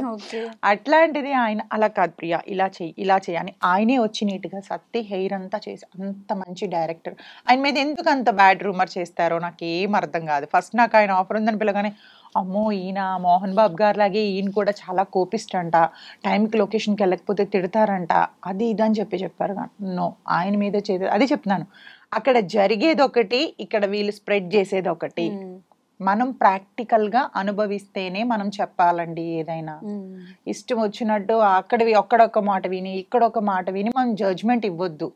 అట్లాంటిది ఆయన అలా కాదు, ప్రియా ఇలా చెయ్యి అని ఆయనే వచ్చి నీట్గా సత్తి హెయిర్ అంతా చేసి, అంత మంచి డైరెక్టర్. ఆయన మీద ఎందుకు అంత బ్యాడ్ రూమర్ చేస్తారో నాకు ఏం అర్థం కాదు. ఫస్ట్ నాకు ఆయన ఆఫర్ ఉందని పిల్లగానే, అమ్మో ఈయన మోహన్ బాబు గారు లాగే ఈయన కూడా చాలా కోపిస్ట్ అంట, టైంకి లొకేషన్కి వెళ్ళకపోతే తిడతారంట, అది ఇదని చెప్పారు. నో, ఆయన మీద చేసేది అది చెప్తున్నాను. అక్కడ జరిగేది ఒకటి, ఇక్కడ వీళ్ళు స్ప్రెడ్ చేసేది ఒకటి. మనం ప్రాక్టికల్గా అనుభవిస్తేనే మనం చెప్పాలండి ఏదైనా. ఇష్టం వచ్చినట్టు అక్కడొక మాట విని ఇక్కడొక మాట విని మనం జడ్జ్మెంట్ ఇవ్వద్దు.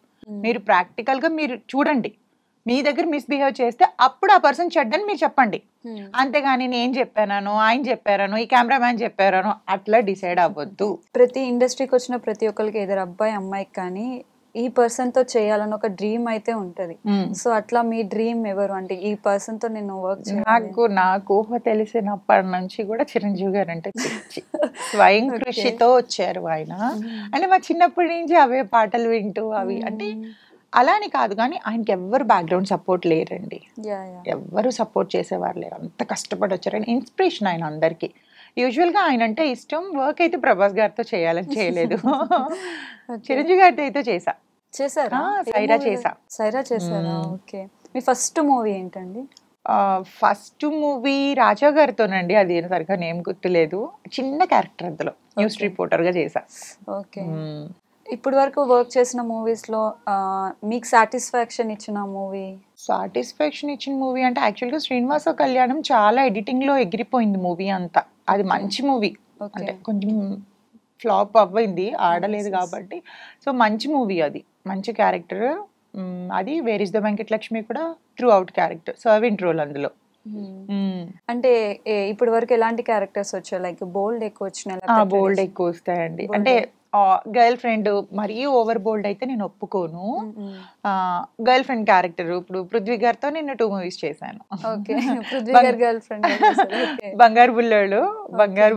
మీరు ప్రాక్టికల్గా మీరు చూడండి, మీ దగ్గర మిస్బిహేవ్ చేస్తే అప్పుడు ఆ పర్సన్ చెడ్డని మీరు చెప్పండి. అంతేగాని నేను చెప్పాను, ఆయన చెప్పారనో, ఈ కెమెరామ్యాన్ చెప్పారనో అట్లా డిసైడ్ అవ్వద్దు.
ప్రతి ఇండస్ట్రీకి వచ్చిన ప్రతి ఒక్కరికి ఏదో అబ్బాయి అమ్మాయికి కానీ ఈ పర్సన్ తో చేయాలని ఒక డ్రీమ్ అయితే ఉంటది. సో అట్లా మీ డ్రీమ్ ఎవరు? అంటే ఈ పర్సన్ తో నేను వర్క్ చేయాలి.
నాకు ఊహ తెలిసినప్పటి నుంచి కూడా చిరంజీవి గారు అంటే పిచ్చి. స్వయం కృషితో వచ్చారు ఆయన. అంటే మా చిన్నప్పటి నుంచి అవే పాటలు వింటూ అవి అంటే అలా అని కాదు, కానీ ఆయనకి ఎవ్వరు బ్యాక్గ్రౌండ్ సపోర్ట్ లేరండి. ఎవ్వరు సపోర్ట్ చేసేవారు లేరు. అంత కష్టపడి వచ్చారు. ఆయన ఇన్స్పిరేషన్ ఆయన అందరికి. యూజువల్గా ఆయన అంటే ఇష్టం. వర్క్ అయితే ప్రభాస్ గారితో చేయాలని చేయలేదు, చిరంజీవి గారితో అయితే చేశారా?
సైరా చేశారా? ఓకే. మీ ఫస్ట్ మూవీ ఏంటండి?
ఫస్ట్ మూవీ రాజా గారితోనండి, అది సరిగ్గా నేమ్ గుర్తులేదు. చిన్న క్యారెక్టర్, అందులో న్యూస్ రిపోర్టర్ గా చేశా.
ఓకే. ఇప్పటి వరకు వర్క్ చేసిన మూవీస్ లో మీకు సాటిస్ఫాక్షన్ ఇచ్చిన మూవీ అంటే యాక్చువల్గా శ్రీనివాస కళ్యాణం చాలా ఎడిటింగ్ లో ఎగిరిపోయింది మూవీ అంతా. అది మంచి మూవీ, అంటే కొంచెం ఫ్లాప్ అవ్వైంది, ఆడలేదు కాబట్టి. సో మంచి మూవీ, అది మంచి క్యారెక్టర్. అది వేర్ ఇస్ ద వెంకటలక్ష్మి కూడా throughout character, servant role అందులో. అంటే ఇప్పటి వరకు ఎలాంటి క్యారెక్టర్స్ వచ్చాయి? లైక్ బోల్డ్ ఎక్కువ వచ్చినాయి?
బోల్డ్ ఎక్కువ వస్తాయండి. అంటే గర్ల్ ఫ్రెండ్ మరీ ఓవర్ బోల్డ్ అయితే నేను ఒప్పుకోను. గర్ల్ ఫ్రెండ్ క్యారెక్టర్ ఇప్పుడు పృథ్వీ గారితో నేను 2 movies చేశాను. బంగారు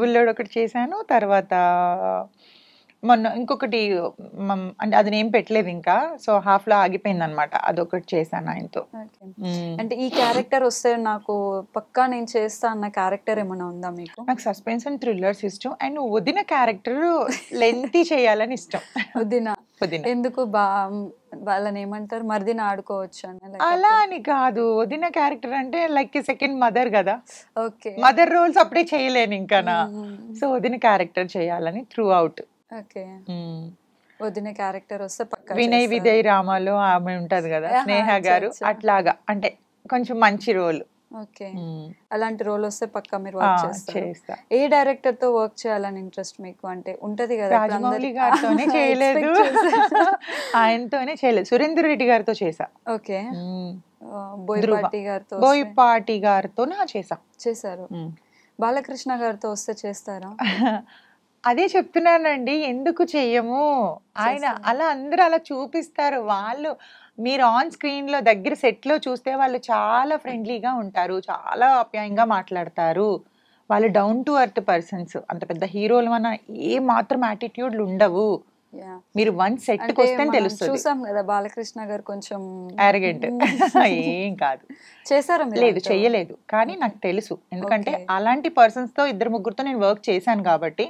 బుల్లోడు ఒకటి చేశాను. తర్వాత మొన్న ఇంకొకటి, అంటే అది నేమ్ పెట్టలేదు ఇంకా, సో హాఫ్ లో ఆగిపోయింది అనమాట, అదొకటి చేశాను ఆయనతో.
అంటే ఈ క్యారెక్టర్ వస్తే నాకు పక్కా నేను చేస్తా అన్న క్యారెక్టర్ ఏమైనా ఉందా మీకు?
నాకు సస్పెన్స్ అండ్ థ్రిల్లర్స్ ఇష్టం, అండ్ వదిన క్యారెక్టర్ లెంతీ చేయాలని ఇష్టం.
వదిన ఎందుకు? వాళ్ళని ఏమంటారు, మరిదిన ఆడుకోవచ్చు అని?
అలా అని కాదు, వదిన క్యారెక్టర్ అంటే లైక్ సెకండ్ మదర్ కదా. ఓకే. మదర్ రోల్స్ అప్పుడే చేయలేను ఇంకా, సో వదిన క్యారెక్టర్ చేయాలని త్రూ అవుట్.
ఓకే. వదిన క్యారెక్టర్ వస్తే పక్కా.
వినయ్ విజయ్ రామాలో ఆమె ఉంటది కదా, స్నేహ గారు, అట్లాగా అంటే కొంచెం మంచి రోల్.
ఓకే. అలాంటి రోల్ వస్తే పక్కా మీరు వర్క్ చేస్తారు. ఏ డైరెక్టర్ తో వర్క్ చేయాలని ఇంట్రెస్ట్ మీకు? అంటే ఉంటది కదా,
రాజమౌళి గారితోనే చేయలేదు, ఆయనతోనే చేయలేదు, సురేందర్ రెడ్డి గారితో చేసా.
ఓకే.
బోయపాటి గారితో
చేశారు. బాలకృష్ణ గారితో వస్తే చేస్తారా?
అదే చెప్తున్నానండి, ఎందుకు చెయ్యము? ఆయన అలా అందరూ అలా చూపిస్తారు. వాళ్ళు మీరు ఆన్ స్క్రీన్ లో దగ్గర సెట్ లో చూస్తే వాళ్ళు చాలా ఫ్రెండ్లీగా ఉంటారు, చాలా ఆప్యాయంగా మాట్లాడతారు. వాళ్ళు డౌన్ టు ఎర్త్ పర్సన్స్. అంత పెద్ద హీరోలు మన ఏ మాత్రం యాటిట్యూడ్లు ఉండవు. మీరు వన్ సెట్ కి వస్తే తెలుస్తుంది.
చూసాం కదా బాలకృష్ణ గారు కొంచెం
అరగెంట్. ఏం కాదు.
చేశారా?
లేదు, చెయ్యలేదు, కానీ నాకు తెలుసు. ఎందుకంటే అలాంటి పర్సన్స్ తో 2-3 నేను వర్క్ చేశాను కాబట్టి.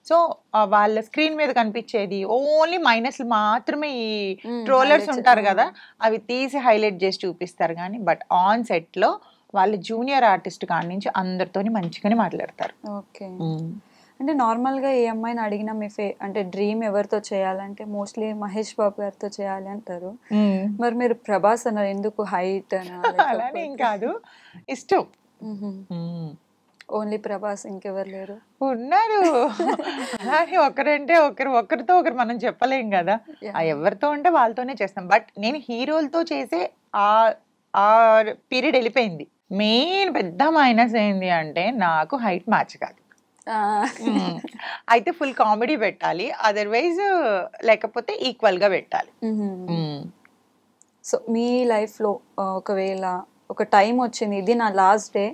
సో వాళ్ళ స్క్రీన్ మీద కనిపించేది ఓన్లీ మైనస్ మాత్రమే. ఈ ట్రోలర్స్ ఉంటారు కదా, అవి తీసి హైలైట్ చేసి చూపిస్తారు. కానీ బట్ ఆన్ సెట్ లో వాళ్ళు జూనియర్ ఆర్టిస్ట్ కాడి నుంచి అందరితోని మంచిగానే మాట్లాడతారు.
ఓకే. అంటే నార్మల్గా ఏ అమ్మాయిని అడిగినా మీ అంటే డ్రీమ్ ఎవరితో చేయాలంటే మోస్ట్లీ మహేష్ బాబు గారితో చేయాలి అంటారు. మరి మీరు ప్రభాస్ అన్నారు, ఎందుకు హైట్
అలానే ఏం కాదు, ఇష్టం.
ఓన్లీ ప్రభాస్, ఇంకెవరు లేరు?
ఉన్నారు అలానే ఒకరంటే ఒకరితో ఒకరు మనం చెప్పలేం కదా. ఎవరితో ఉంటే వాళ్ళతోనే చేస్తాం. బట్ నేను హీరోలతో చేసే ఆ పీరియడ్ వెళ్ళిపోయింది. మెయిన్ పెద్ద మైనస్ ఏంది అంటే నాకు హైట్ మ్యాచ్ కాదు. అయితే ఫుల్ కామెడీ పెట్టాలి, అదర్వైజ్ లేకపోతే ఈక్వల్ గా పెట్టాలి.
సో మీ లైఫ్లో ఒకవేళ ఒక టైం వచ్చింది, ఇది నా లాస్ట్ డే,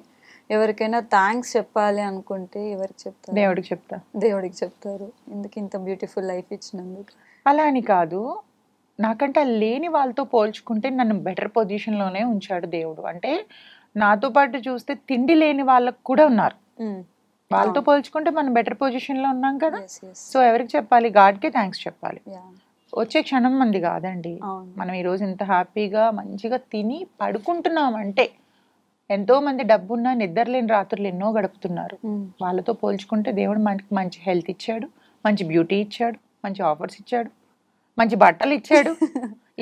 ఎవరికైనా థ్యాంక్స్ చెప్పాలి అనుకుంటే ఎవరికి చెప్తారు?
దేవుడికి చెప్తా.
దేవుడికి చెప్తారు. ఎందుకు ఇంత బ్యూటిఫుల్ లైఫ్ ఇచ్చినందుకు?
అలా అని కాదు, నాకంటే లేని వాళ్ళతో పోల్చుకుంటే నన్ను బెటర్ పొజిషన్లోనే ఉంచాడు దేవుడు. అంటే నాతో పాటు చూస్తే తిండి లేని వాళ్ళకు కూడా ఉన్నారు. వాళ్ళతో పోల్చుకుంటే మనం బెటర్ పొజిషన్లో ఉన్నాం కదా. సో ఎవరికి చెప్పాలి? గాడ్కే థ్యాంక్స్ చెప్పాలి. వచ్చే క్షణం మంది కాదండి. మనం ఈరోజు ఇంత హ్యాపీగా మంచిగా తిని పడుకుంటున్నాం అంటే ఎంతో మంది డబ్బున్నా నిద్రలేని రాత్రులు ఎన్నో గడుపుతున్నారు. వాళ్ళతో పోల్చుకుంటే దేవుడు మనకి మంచి హెల్త్ ఇచ్చాడు, మంచి బ్యూటీ ఇచ్చాడు, మంచి ఆఫర్స్ ఇచ్చాడు, మంచి బట్టలు ఇచ్చాడు.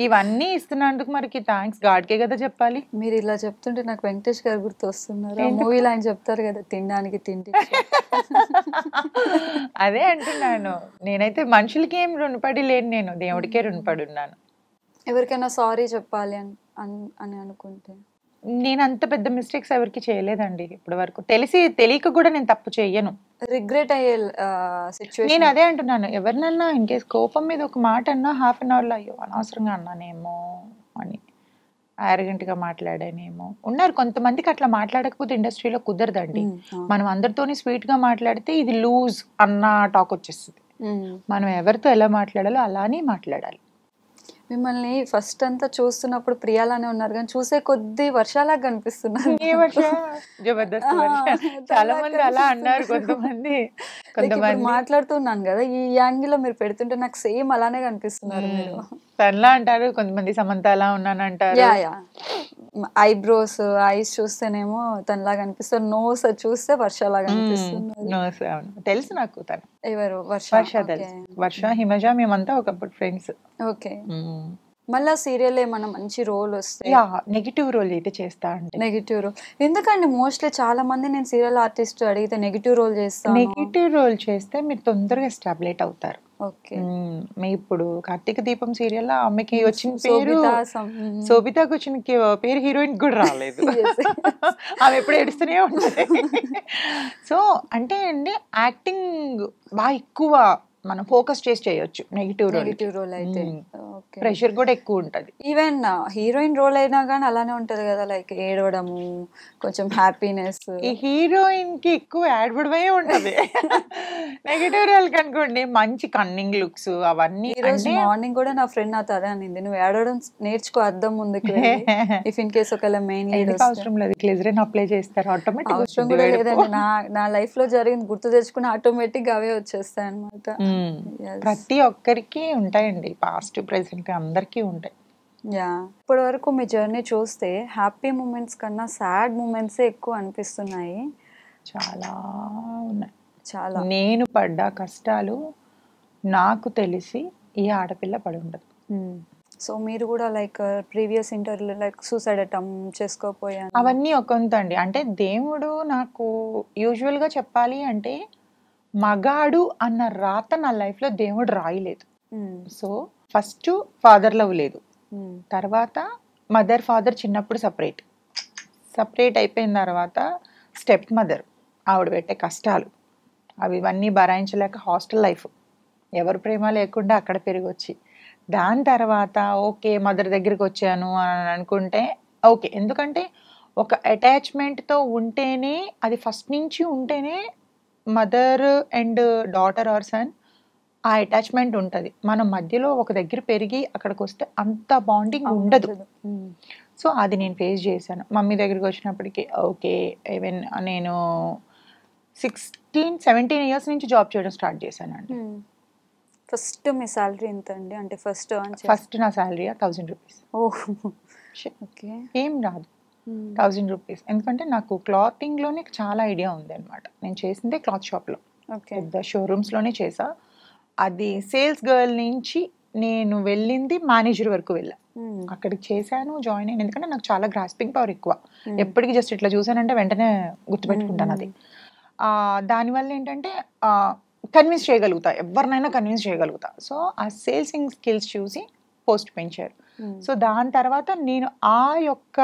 ఇవన్నీ ఇస్తున్నందుకు మనకి థ్యాంక్స్ గాడ్కే కదా చెప్పాలి.
మీరు ఇలా చెప్తుంటే నాకు వెంకటేష్ గారు గుర్తు వస్తున్నారు. మూవీలో ఆయన చెప్తారు కదా, తినడానికి తిండి.
అదే అంటున్నాను, నేనైతే మనుషులకి ఏం రుణపడి లేను, నేను దేవుడికే రుణపడి ఉన్నాను.
ఎవరికైనా సారీ చెప్పాలి అని అనుకుంటే?
నేను అంత పెద్ద మిస్టేక్స్ ఎవరికి చేయలేదండి ఇప్పటి వరకు. తెలియక కూడా నేను తప్పు చెయ్యను.
రిగ్రెట్ అయ్యే సిచ్యువేషన్
నేను అదే అంటున్నాను, ఎవరినన్నా ఇన్ కేస్ కోపం మీద ఒక మాట అన్నా హాఫ్ అన్ అవర్లో అయ్యో అనవసరంగా అన్నానేమో అని, ఆరగెంట్గా మాట్లాడానేమో. ఉన్నారు కొంతమందికి, అట్లా మాట్లాడకపోతే ఇండస్ట్రీలో కుదరదండి. మనం అందరితోని స్వీట్గా మాట్లాడితే ఇది లూజ్ అన్న టాక్ వచ్చేస్తుంది. మనం ఎవరితో ఎలా మాట్లాడాలో అలానే మాట్లాడాలి.
మిమ్మల్ని ఫస్ట్ అంతా చూస్తున్నప్పుడు ప్రియాలానే ఉన్నారు, కానీ చూసే కొద్ది వర్షాలా కనిపిస్తున్నారు.
చాలా మంది అలా అన్నారు. కొంతమంది
మాట్లాడుతున్నాను కదా, ఈ యాంగిల్ లో మీరు పెడుతుంటే నాకు సేమ్ అలానే కనిపిస్తున్నారు మీరు.
తనలా అంటారు, కొంతమంది సమంత అలా ఉన్నాను అంటారు.
ఐబ్రోస్, ఐస్ చూస్తేనేమో తనలా కనిపిస్తారు, నోస్ చూస్తే వర్షాలా కనిపిస్తున్నారు.
తెలుసు నాకు తను
ఎవరు? వర్ష
తెలుసు. వర్ష, హిమజ, మేమంతా ఒకప్పుడు ఫ్రెండ్స్.
ఓకే. మళ్ళా సీరియల్ ఏమన్నా మంచి రోల్ వస్తే
నెగిటివ్ రోల్ అయితే చేస్తా అంటే.
నెగిటివ్ రోల్ ఎందుకండి? మోస్ట్లీ చాలా మంది నేను సీరియల్ ఆర్టిస్ట్ అడిగితే నెగిటివ్ రోల్ చేస్తాను.
నెగిటివ్ రోల్ చేస్తే మీరు తొందరగా ఎస్టాబ్లిష్ అవుతారు.
ఓకే.
మీ ఇప్పుడు కార్తీక దీపం సీరియల్ ఆమెకి వచ్చిన పేరు శోభితకు వచ్చిన పేరు హీరోయిన్ కూడా రాలేదు. ఆమె ఎప్పుడు ఏడుస్తూనే ఉంటుంది. సో అంటే అండి, యాక్టింగ్ బాగా ఎక్కువ మనం ఫోకస్ చేసి చేయొచ్చు నెగిటివ్
రోల్ అయితే.
ప్రెషర్ కూడా ఎక్కువ ఉంటది.
ఈవెన్ హీరోయిన్ రోల్ అయినా కానీ అలానే ఉంటది కదా, లైక్ ఏడవడము, కొంచెం హ్యాపీనెస్.
ఈ హీరోయిన్ కి ఎక్కువ ఏడవడమే ఉంటది. నెగిటివ్ రోల్ కనుకోండి మంచి కన్నింగ్ లుక్స్ అవన్నీ.
మార్నింగ్ కూడా నా ఫ్రెండ్ నాతో అదే అనింది, నువ్వు ఏడవడం నేర్చుకో అద్దం ముందుకు. ఇఫ్ ఇన్ కేస్ ఒకవేళ మెయిన్ లీడ్
అవసరం లేదు, గ్లిజరిన్ అప్లై చేస్తారు ఆటోమేటిక్.
అవసరం కూడా లేదండి, నా లైఫ్ లో జరిగింది గుర్తు తెచ్చుకుని ఆటోమేటిక్ గా అవే వచ్చేస్తాయి అనమాట.
ప్రతి ఒక్కరికి ఉంటాయండి, పాస్ట్ ప్రెసెంట్ అందరికీ ఉంటాయి.
ఇప్పటి వరకు మీ జర్నీ చూస్తే హ్యాపీ మూమెంట్స్ కన్నా సాడ్ మూమెంట్స్ ఎక్కువ అనిపిస్తున్నాయి.
చాలా ఉన్నాయి,
చాలా.
నేను పడ్డ కష్టాలు నాకు తెలిసి ఈ ఆడపిల్ల పడి ఉండదు.
సో మీరు కూడా లైక్ ప్రీవియస్ ఇంటర్వ్యూలో లైక్ సూసైడ్ అటెంప్ట్ చేసుకోపోయాను
అవన్నీ ఒకంత అండి. అంటే దేవుడు నాకు యూజువల్గా చెప్పాలి అంటే మగాడు అన్న రాత నా లైఫ్లో దేవుడు రాయలేదు. సో ఫస్ట్ ఫాదర్ లవ్ లేదు, తర్వాత మదర్ ఫాదర్ చిన్నప్పుడు సపరేట్ అయిపోయిన తర్వాత స్టెప్ మదర్, ఆవిడ పెట్టే కష్టాలు ఇవన్నీ భరాయించలేక హాస్టల్ లైఫ్, ఎవరు ప్రేమ లేకుండా అక్కడ పెరిగొచ్చి, దాని తర్వాత ఓకే మదర్ దగ్గరికి వచ్చాను అని అనుకుంటే ఓకే, ఎందుకంటే ఒక అటాచ్మెంట్తో ఉంటేనే, అది ఫస్ట్ నుంచి ఉంటేనే mother and daughter or son ఆ అటాచ్మెంట్ ఉంటుంది. మన మధ్యలో ఒక దగ్గర పెరిగి అక్కడికి వస్తే అంత బాండింగ్ ఉండదు. సో అది నేను ఫేస్ చేశాను. మమ్మీ దగ్గరికి వచ్చినప్పటికీ ఓకే, ఈవెన్ నేను 17 years నుంచి జాబ్ చేయడం స్టార్ట్ చేశానండి.
ఫస్ట్ మీ శాలరీ ఎంత అండి? అంటే
ఫస్ట్ నా శాలరీ 1000 రూపీస్.
ఓకే.
ఏం రాదు, 1000 రూపీస్. ఎందుకంటే నాకు క్లాతింగ్లోనే చాలా ఐడియా ఉంది అనమాట. నేను చేసిందే క్లాత్ షాప్లో, పెద్ద షోరూమ్స్లోనే చేసా. అది సేల్స్ గర్ల్ నుంచి నేను వెళ్ళింది మేనేజర్ వరకు వెళ్ళా. అక్కడికి చేశాను, జాయిన్ అయ్యాను. ఎందుకంటే నాకు చాలా గ్రాస్పింగ్ పవర్ ఎక్కువ. ఎప్పటికీ జస్ట్ ఇట్లా చూసానంటే వెంటనే గుర్తుపెట్టుకుంటాను అది. దానివల్ల ఏంటంటే కన్విన్స్ చేయగలుగుతా, ఎవరినైనా కన్విన్స్ చేయగలుగుతా. సో ఆ సేల్సింగ్ స్కిల్స్ చూసి పోస్ట్ పెంచారు. సో దాని తర్వాత నేను ఆ యొక్క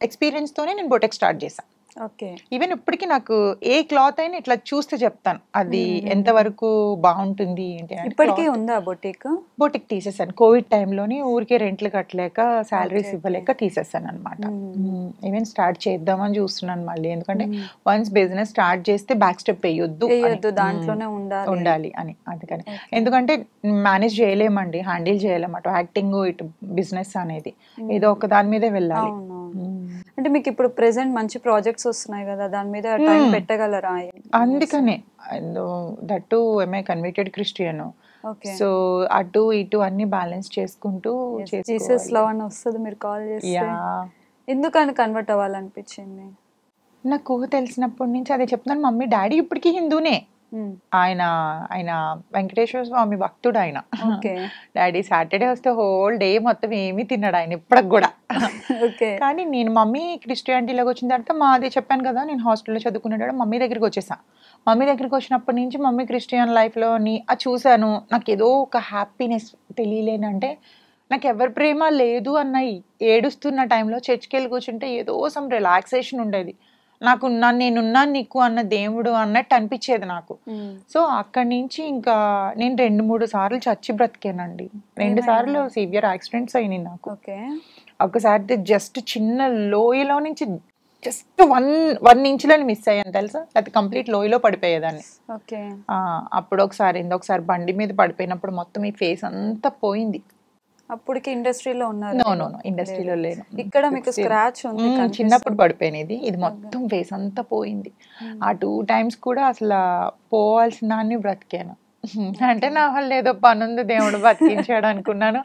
ఎక్స్పీరియన్స్తోనే నేను బొటెక్ స్టార్ట్ చేశాను.
ఓకే.
ఈవెన్ ఇప్పటికీ నాకు ఏ క్లాత్ అయినా ఇట్లా చూస్తే చెప్తాను అది ఎంతవరకు బాగుంటుంది ఏంటి.
ఇప్పటికీ ఉందా బొటిక్?
బొటిక్ తీసేసాను కోవిడ్ టైంలోని. ఊరికే రెంట్లు కట్టలేక, శాలరీస్ ఇవ్వలేక తీసేసాను అనమాట. ఈవెన్ స్టార్ట్ చేద్దామని చూస్తున్నాను మళ్ళీ. ఎందుకంటే వన్స్ బిజినెస్ స్టార్ట్ చేస్తే బ్యాక్ స్టెప్ వేయొద్దు,
దాంట్లోనే
ఉండాలి అని. అందుకని ఎందుకంటే మేనేజ్ చేయలేమండి, హ్యాండిల్ చేయలేము అటు యాక్టింగ్ ఇటు బిజినెస్ అనేది. ఏదో ఒక దాని మీదే వెళ్ళాలి.
అంటే మీకు ఇప్పుడు ప్రెసెంట్ మంచి ప్రాజెక్ట్స్ వస్తున్నాయి కదా, దాని మీద టైం పెట్టగలరా?
అందుకనే that MI converted Christian. So అటు ఇటు అన్ని బ్యాలెన్స్ చేసుకుంటూ
జీసస్ లవ్ అని వస్తుంది మీరు కాల్ చేస్తే. ఎందుకని కన్వర్ట్ అవ్వాలనిపించింది?
నాకు తెలిసినప్పటి నుంచి అదే చెప్తున్నాను. మమ్మీ డాడీ ఇప్పటికీ హిందూనే. ఆయన వెంకటేశ్వర స్వామి భక్తుడు ఆయన. డాడీ సాటర్డే వస్తే హోల్ డే మొత్తం ఏమీ తిన్నాడు ఆయన ఇప్పటికి కూడా. కానీ నేను మమ్మీ క్రిస్టియానిటీలోకి వచ్చిన తర్వాత మాది చెప్పాను కదా, నేను హాస్టల్లో చదువుకునేటప్పుడు మమ్మీ దగ్గరికి వచ్చేసా. మమ్మీ దగ్గరికి వచ్చినప్పటి నుంచి మమ్మీ క్రిస్టియన్ లైఫ్లోని చూశాను. నాకు ఏదో ఒక హ్యాపీనెస్ తెలియలేనంటే, నాకు ఎవరి ప్రేమ లేదు అన్న ఏడుస్తున్న టైంలో చర్చ్కి వెళ్ళి కూర్చుంటే ఏదో సమ్ రిలాక్సేషన్ ఉండేది నాకు. నేనున్నాను నీకు అన్న దేవుడు అన్నట్టు అనిపించేది నాకు. సో అక్కడి నుంచి ఇంకా నేను 2-3 సార్లు చచ్చి బ్రతికానండి. 2 సార్లు సివియర్ యాక్సిడెంట్స్ అయినాయి నాకు. ఒకసారి జస్ట్ చిన్న లోయలో నుంచి జస్ట్ 1 ఇంచులని మిస్ అయ్యాను తెలుసా, అది కంప్లీట్ లోయలో పడిపోయేదాన్ని. అప్పుడు ఒకసారి బండి మీద పడిపోయినప్పుడు మొత్తం ఈ ఫేస్ అంతా పోయింది.
అప్పటికి ఇండస్ట్రీలో ఉన్నారు?
నో ఇండస్ట్రీలో లేను.
ఇక్కడ మీకు స్క్రాచ్ ఉంది,
చిన్నప్పుడు పడిపోయినది. ఇది మొత్తం ఫేస్ అంతా పోయింది. ఆ 2 times కూడా అసలు పోవాల్సిన దాన్ని బ్రతికాను. అంటే నా వల్ల ఏదో పనుంది దేవుడు బతికించాడు అనుకున్నాను,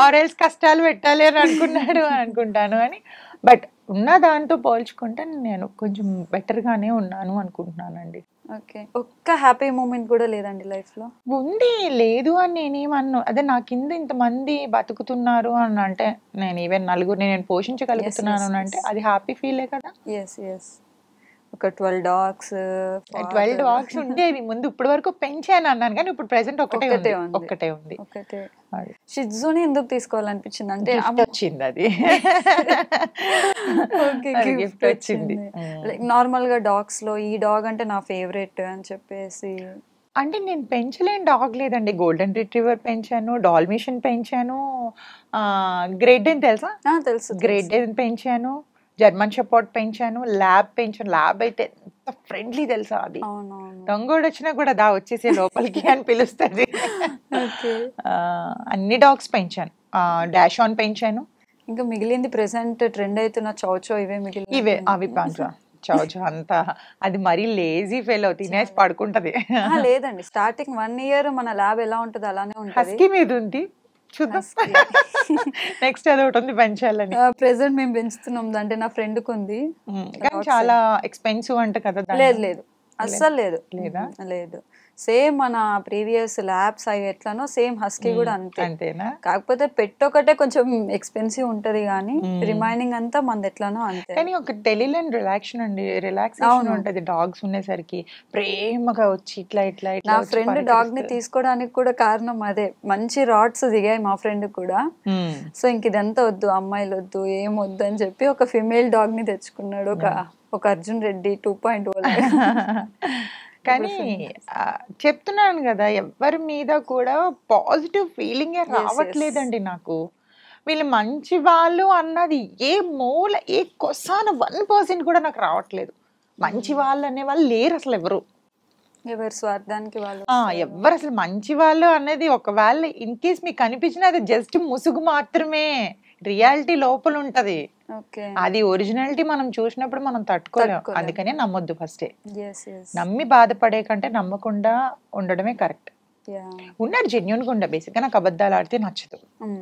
ఆర్ఎల్స్ కష్టాలు పెట్టాలి అని అనుకుంటాను అని. బట్ ఉన్న దాంతో పోల్చుకుంటే నేను కొంచెం బెటర్గానే ఉన్నాను అనుకుంటున్నానండి.
ఓకే. ఒక్క హ్యాపీ మూమెంట్ కూడా లేదండి లైఫ్లో?
ఉంది, లేదు అని నేనేమన్నా. అదే నా కింద ఇంతమంది బతుకుతున్నారు అని అంటే, నేను ఈవెన్ 4 నేను పోషించగలుగుతున్నాను అంటే అది హ్యాపీ ఫీలే కదా.
ఒక 12 డాగ్స్
ఉండేవి ముందు. ఇప్పుడు వరకు పెంచాను అన్నాను కానీ ఇప్పుడు ప్రెసెంట్ ఒక్కటే ఉంది.
షిట్జుని ఎందుకు తీసుకోవాలనిపించింది అంటే
వచ్చింది, అది గిఫ్ట్ వచ్చింది.
నార్మల్ గా డాగ్స్ లో ఈ డాగ్ అంటే నా ఫేవరెట్ అని చెప్పేసి.
అంటే నేను పెంచలేని డాగ్ లేదండి. గోల్డెన్ రిట్రీవర్ పెంచాను, డాల్మేషన్ పెంచాను, గ్రేట్ డేన్ తెలుసా?
తెలుసు.
గ్రేట్ డేన్ పెంచాను, జర్మన్ షెపర్డ్ పెంచాను, ల్యాబ్ పెంచాను. ల్యాబ్ అయితే ఎంత ఫ్రెండ్లీ తెలుసా, అది దొంగోడు వచ్చినా కూడా దా వచ్చేసే లోపలికి అని పిలుస్తుంది. అన్ని డాగ్స్ పెంచాను. డాష్ ఆన్ పెంచాను.
ఇంకా మిగిలింది ప్రెసెంట్ ట్రెండ్ అవుతున్న చౌచో
ఇవే అవి చౌచో అంతా అది మరీ లేజీ ఫెలో, తినేసి పడుకుంటది.
లేదండి, స్టార్టింగ్ 1 year మన ల్యాబ్ ఎలా ఉంటది అలానే ఉంటుంది.
హస్కీ మీద ఉంది, చూద్దాం. నెక్స్ట్ అది ఒకటి ఉంది పెంచాలని.
ప్రెసెంట్ మేము పెంచుతున్నాం, అంటే నా ఫ్రెండ్ కు ఉంది.
చాలా ఎక్స్పెన్సివ్ అంట కదా.
లేదు అస్సలు లేదు. సేమ్ మన ప్రీవియస్ ల్యాబ్స్ అవి ఎట్లానో సేమ్ హస్కీ కూడా
అంతేనా?
కాకపోతే పెట్టొకటే కొంచెం ఎక్స్పెన్సివ్ ఉంటది కానీ రిమైనింగ్ అంతా మనది ఎట్లానో అంతే.
కానీ ఒక తెలియలేని రిలాక్సేషన్ ఉంటది డాగ్స్ ఉండేసరికి. ప్రేమగా వచ్చి ఇట్లా
నా ఫ్రెండ్ డాగ్ ని తీసుకోవడానికి కూడా కారణం అదే. మంచి రాడ్స్ దిగాయి మా ఫ్రెండ్ కూడా. సో ఇంక ఇదంతా వద్దు, అమ్మాయిలు వద్దు, ఏం వద్దు అని చెప్పి ఒక ఫిమేల్ డాగ్ ని తెచ్చుకున్నాడు. ఒక అర్జున్ రెడ్డి 2.0.
కానీ చెప్తున్నాను కదా, ఎవరి మీద కూడా పాజిటివ్ ఫీలింగ్ రావట్లేదండి నాకు. వీళ్ళు మంచి వాళ్ళు అన్నది ఏ మూల ఏ కొసాన 1% కూడా నాకు రావట్లేదు. మంచి వాళ్ళు అనే వాళ్ళు లేరు అసలు.
ఎవరి స్వార్థానికి వాళ్ళు.
ఎవరు అసలు మంచి వాళ్ళు అనేది ఒకవేళ ఇన్ కేస్ మీకు అనిపించినా అది జస్ట్ ముసుగు మాత్రమే. రియాలిటీ లోపల ఉంటది.
ఓకే.
అది ఒరిజినాలిటీ మనం చూసినప్పుడు మనం తట్టుకోలేం. అందుకనే నమ్మొద్దు ఫస్టే.
yes yes
నమ్మి బాధపడే కంటే నమ్మకుండా ఉండడమే కరెక్ట్.
yeah
ఉన్నారు జెన్యున్ గా ఉండ. బేసిక్ గా నాకు అబద్ధాలు ఆడితే నచ్చదు.
mm.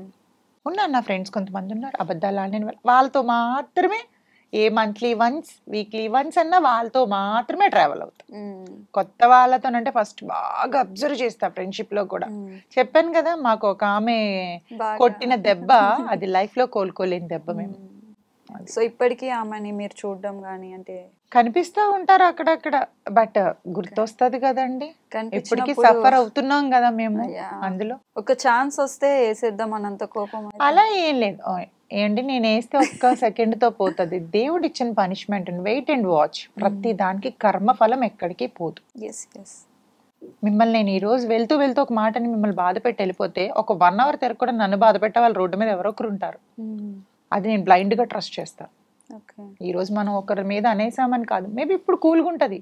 ఉన్నారు నా ఫ్రెండ్స్ కొంతమంది ఉన్నారు అబద్ధాలు ఆడిన వాళ్ళతో మాత్రమే ఏ మంత్లీ వన్స్ వీక్లీ వన్స్ అన్నా వాళ్ళతో మాత్రమే ట్రావెల్ అవుతా. కొత్త వాళ్ళతోనంటే ఫస్ట్ బాగా అబ్జర్వ్ చేస్తా. ఫ్రెండ్షిప్ లో కూడా చెప్పాను కదా, మాకు ఒక ఆమె కొట్టిన దెబ్బ అది లైఫ్ లో కోలుకోలేని దెబ్బ. మేము
సో ఇప్పటికీ ఆమెని మీరు చూడడం గానీ అంటే
కనిపిస్తూ ఉంటారు అక్కడక్కడ, బట్ గుర్తొస్తుంది కదండి. ఇప్పటికీ సఫర్ అవుతున్నాం కదా మేము అందులో.
ఒక ఛాన్స్ వస్తే వేసేద్దాం అన్నంత కోపం
అలా ఏం లేదు. ఏంటి నేను వేస్తే ఒక్క సెకండ్ తో పోతుంది. దేవుడు ఇచ్చిన పనిష్మెంట్, వెయిట్ అండ్ వాచ్. ప్రతి దానికి కర్మఫలం ఎక్కడికి పోదు. మిమ్మల్ని నేను ఈ రోజు వెళ్తూ వెళ్తూ ఒక మాటని మిమ్మల్ని బాధ పెట్టి వెళ్ళిపోతే ఒక 1 hour తెరకు కూడా నన్ను బాధ పెట్టే వాళ్ళు రోడ్డు మీద ఎవరో ఒకరు ఉంటారు. అది నేను బ్లైండ్ గా ట్రస్ట్ చేస్తాను. ఈ రోజు మనం ఒకరి మీద అనేసామని కాదు, మేబీ ఇప్పుడు కూల్గా ఉంటది,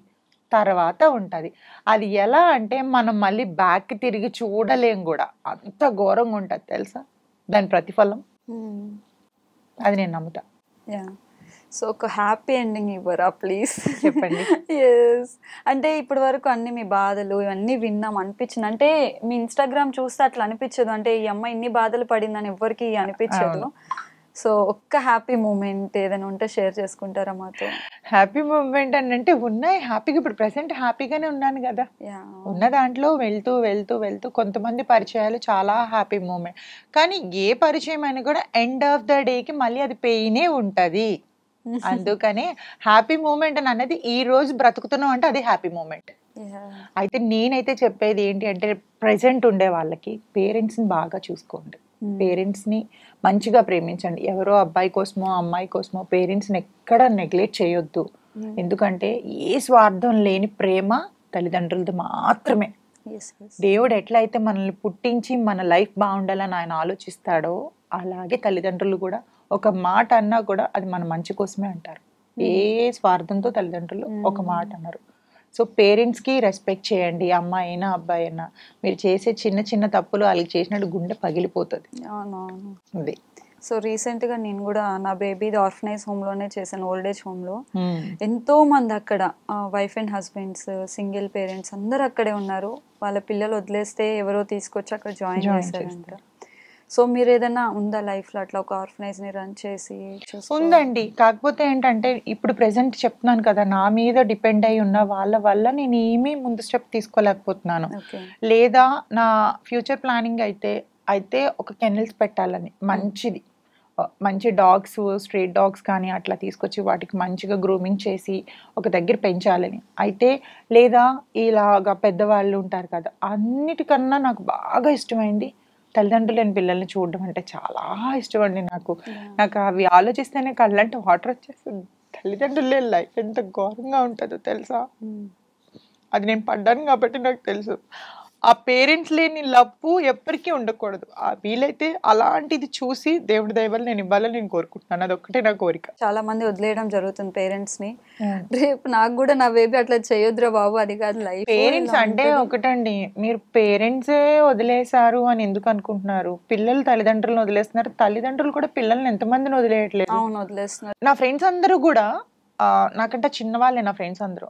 తర్వాత ఉంటది. అది ఎలా అంటే మనం మళ్ళీ బ్యాక్ తిరిగి చూడలేం కూడా, అంత ఘోరంగా ఉంటది తెలుసా దాని ప్రతిఫలం. అది నేను నమ్ముతా.
సో ఒక హ్యాపీ ఎండింగ్ ఇవ్వరా ప్లీజ్?
చెప్పండి.
ఎస్ అంటే ఇప్పటి వరకు అన్ని మీ బాధలు ఇవన్నీ విన్నాం, అనిపించింది అంటే మీ ఇన్స్టాగ్రామ్ చూస్తే అట్లా అనిపించదు, అంటే ఈ అమ్మాయి ఇన్ని బాధలు పడిందని ఎవరికి అనిపించదు. సో ఒక్క హ్యాపీ మూమెంట్ ఏదైనా ఉంటే షేర్ చేసుకుంటారా మాతో?
హ్యాపీ మూమెంట్ అని అంటే ఉన్నాయి, హ్యాపీగా ఇప్పుడు ప్రెసెంట్ హ్యాపీగానే ఉన్నాను కదా. ఉన్న దాంట్లో వెళ్తూ వెళ్తూ వెళ్తూ కొంతమంది పరిచయాలు చాలా హ్యాపీ మూమెంట్. కానీ ఏ పరిచయం అయినా కూడా ఎండ్ ఆఫ్ ద డేకి మళ్ళీ అది పెయినే ఉంటది. అందుకనే హ్యాపీ మూమెంట్ అని అనేది ఈ రోజు బ్రతుకుతున్నాం అంటే అది హ్యాపీ మూమెంట్. అయితే నేనైతే చెప్పేది ఏంటి అంటే ప్రెసెంట్ ఉండే వాళ్ళకి పేరెంట్స్ని బాగా చూసుకోండి, పేరెంట్స్ని మంచిగా ప్రేమించండి. ఎవరో అబ్బాయి కోసమో అమ్మాయి కోసమో పేరెంట్స్ని ఎక్కడ నెగ్లెక్ట్ చేయొద్దు. ఎందుకంటే ఏ స్వార్థం లేని ప్రేమ తల్లిదండ్రులది మాత్రమే. దేవుడు ఎట్లయితే మనల్ని పుట్టించి మన లైఫ్ బాగుండాలని ఆయన ఆలోచిస్తాడో అలాగే తల్లిదండ్రులు కూడా ఒక మాట అన్నా కూడా అది మన మంచి కోసమే అంటారు. ఏ స్వార్థంతో తల్లిదండ్రులు ఒక మాట అన్నారు. సో పేరెంట్స్కి రెస్పెక్ట్ చేయండి, అమ్మాయి అయినా అబ్బాయి అయినా. మీరు చేసే చిన్న చిన్న తప్పులు వాళ్ళకి చేసినట్టు గుండె పగిలిపోతుంది. అది.
సో రీసెంట్గా నేను కూడా నా బేబీది ఆర్ఫనైజ్ హోమ్లోనే చేశాను, ఓల్డ్ ఏజ్ హోమ్లో. ఎంతో మంది అక్కడ wife and husbands, single parents అందరు అక్కడే ఉన్నారు. వాళ్ళ పిల్లలు వదిలేస్తే ఎవరో తీసుకొచ్చి అక్కడ జాయిన్ చేశారంట. సో మీరు ఏదైనా ఉందా లైఫ్లో అట్లా ఒక ఆర్ఫనైజ్ని రన్ చేసి?
ఉందండి, కాకపోతే ఏంటంటే ఇప్పుడు ప్రెసెంట్ చెప్తున్నాను కదా, నా మీద డిపెండ్ అయి ఉన్న వాళ్ళ వల్ల నేను ఏమీ ముందు స్టెప్ తీసుకోలేకపోతున్నాను. లేదా నా ఫ్యూచర్ ప్లానింగ్ అయితే ఒక కెనల్స్ పెట్టాలని, మంచి డాగ్స్, స్ట్రీట్ డాగ్స్ కానీ అట్లా తీసుకొచ్చి వాటికి మంచిగా గ్రూమింగ్ చేసి ఒక దగ్గర పెంచాలని అయితే, లేదా ఇలాగా పెద్దవాళ్ళు ఉంటారు కదా, అన్నిటికన్నా నాకు బాగా ఇష్టమైంది తల్లిదండ్రులు లేని పిల్లల్ని చూడడం అంటే చాలా ఇష్టం అండి. నాకు అవి ఆలోచిస్తేనే కళ్ళంటే వాటర్ వచ్చేస్తుంది. తల్లిదండ్రులు లేని లైఫ్ ఎంత ఘోరంగా ఉంటుందో తెలుసా. అది నేను పడ్డాను కాబట్టి నాకు తెలుసు. ఆ పేరెంట్స్ లేని లవ్ ఎప్పటికీ ఉండకూడదు. వీలైతే అలాంటిది చూసి దేవుడి దయవల్ల నేను ఇవ్వాలని నేను కోరుకుంటున్నాను. అదొక్కటే నా కోరిక.
చాలా మంది వదిలేయడం జరుగుతుంది పేరెంట్స్ ని. రేపు నాకు కూడా నా బేబీ అట్లా చేయొద్దురా బాబు, అది కాదు లైఫ్.
పేరెంట్స్ అంటే ఒకటండి, మీరు పేరెంట్సే వదిలేశారు అని ఎందుకు అనుకుంటున్నారు? పిల్లలు తల్లిదండ్రులను వదిలేస్తున్నారు, తల్లిదండ్రులు కూడా పిల్లల్ని ఎంతమందిని వదిలేయట్లేదు.
అవును, వదిలేస్తున్నారు.
నా ఫ్రెండ్స్ అందరూ కూడా నాకంటే చిన్నవాళ్ళే. నా ఫ్రెండ్స్ అందరూ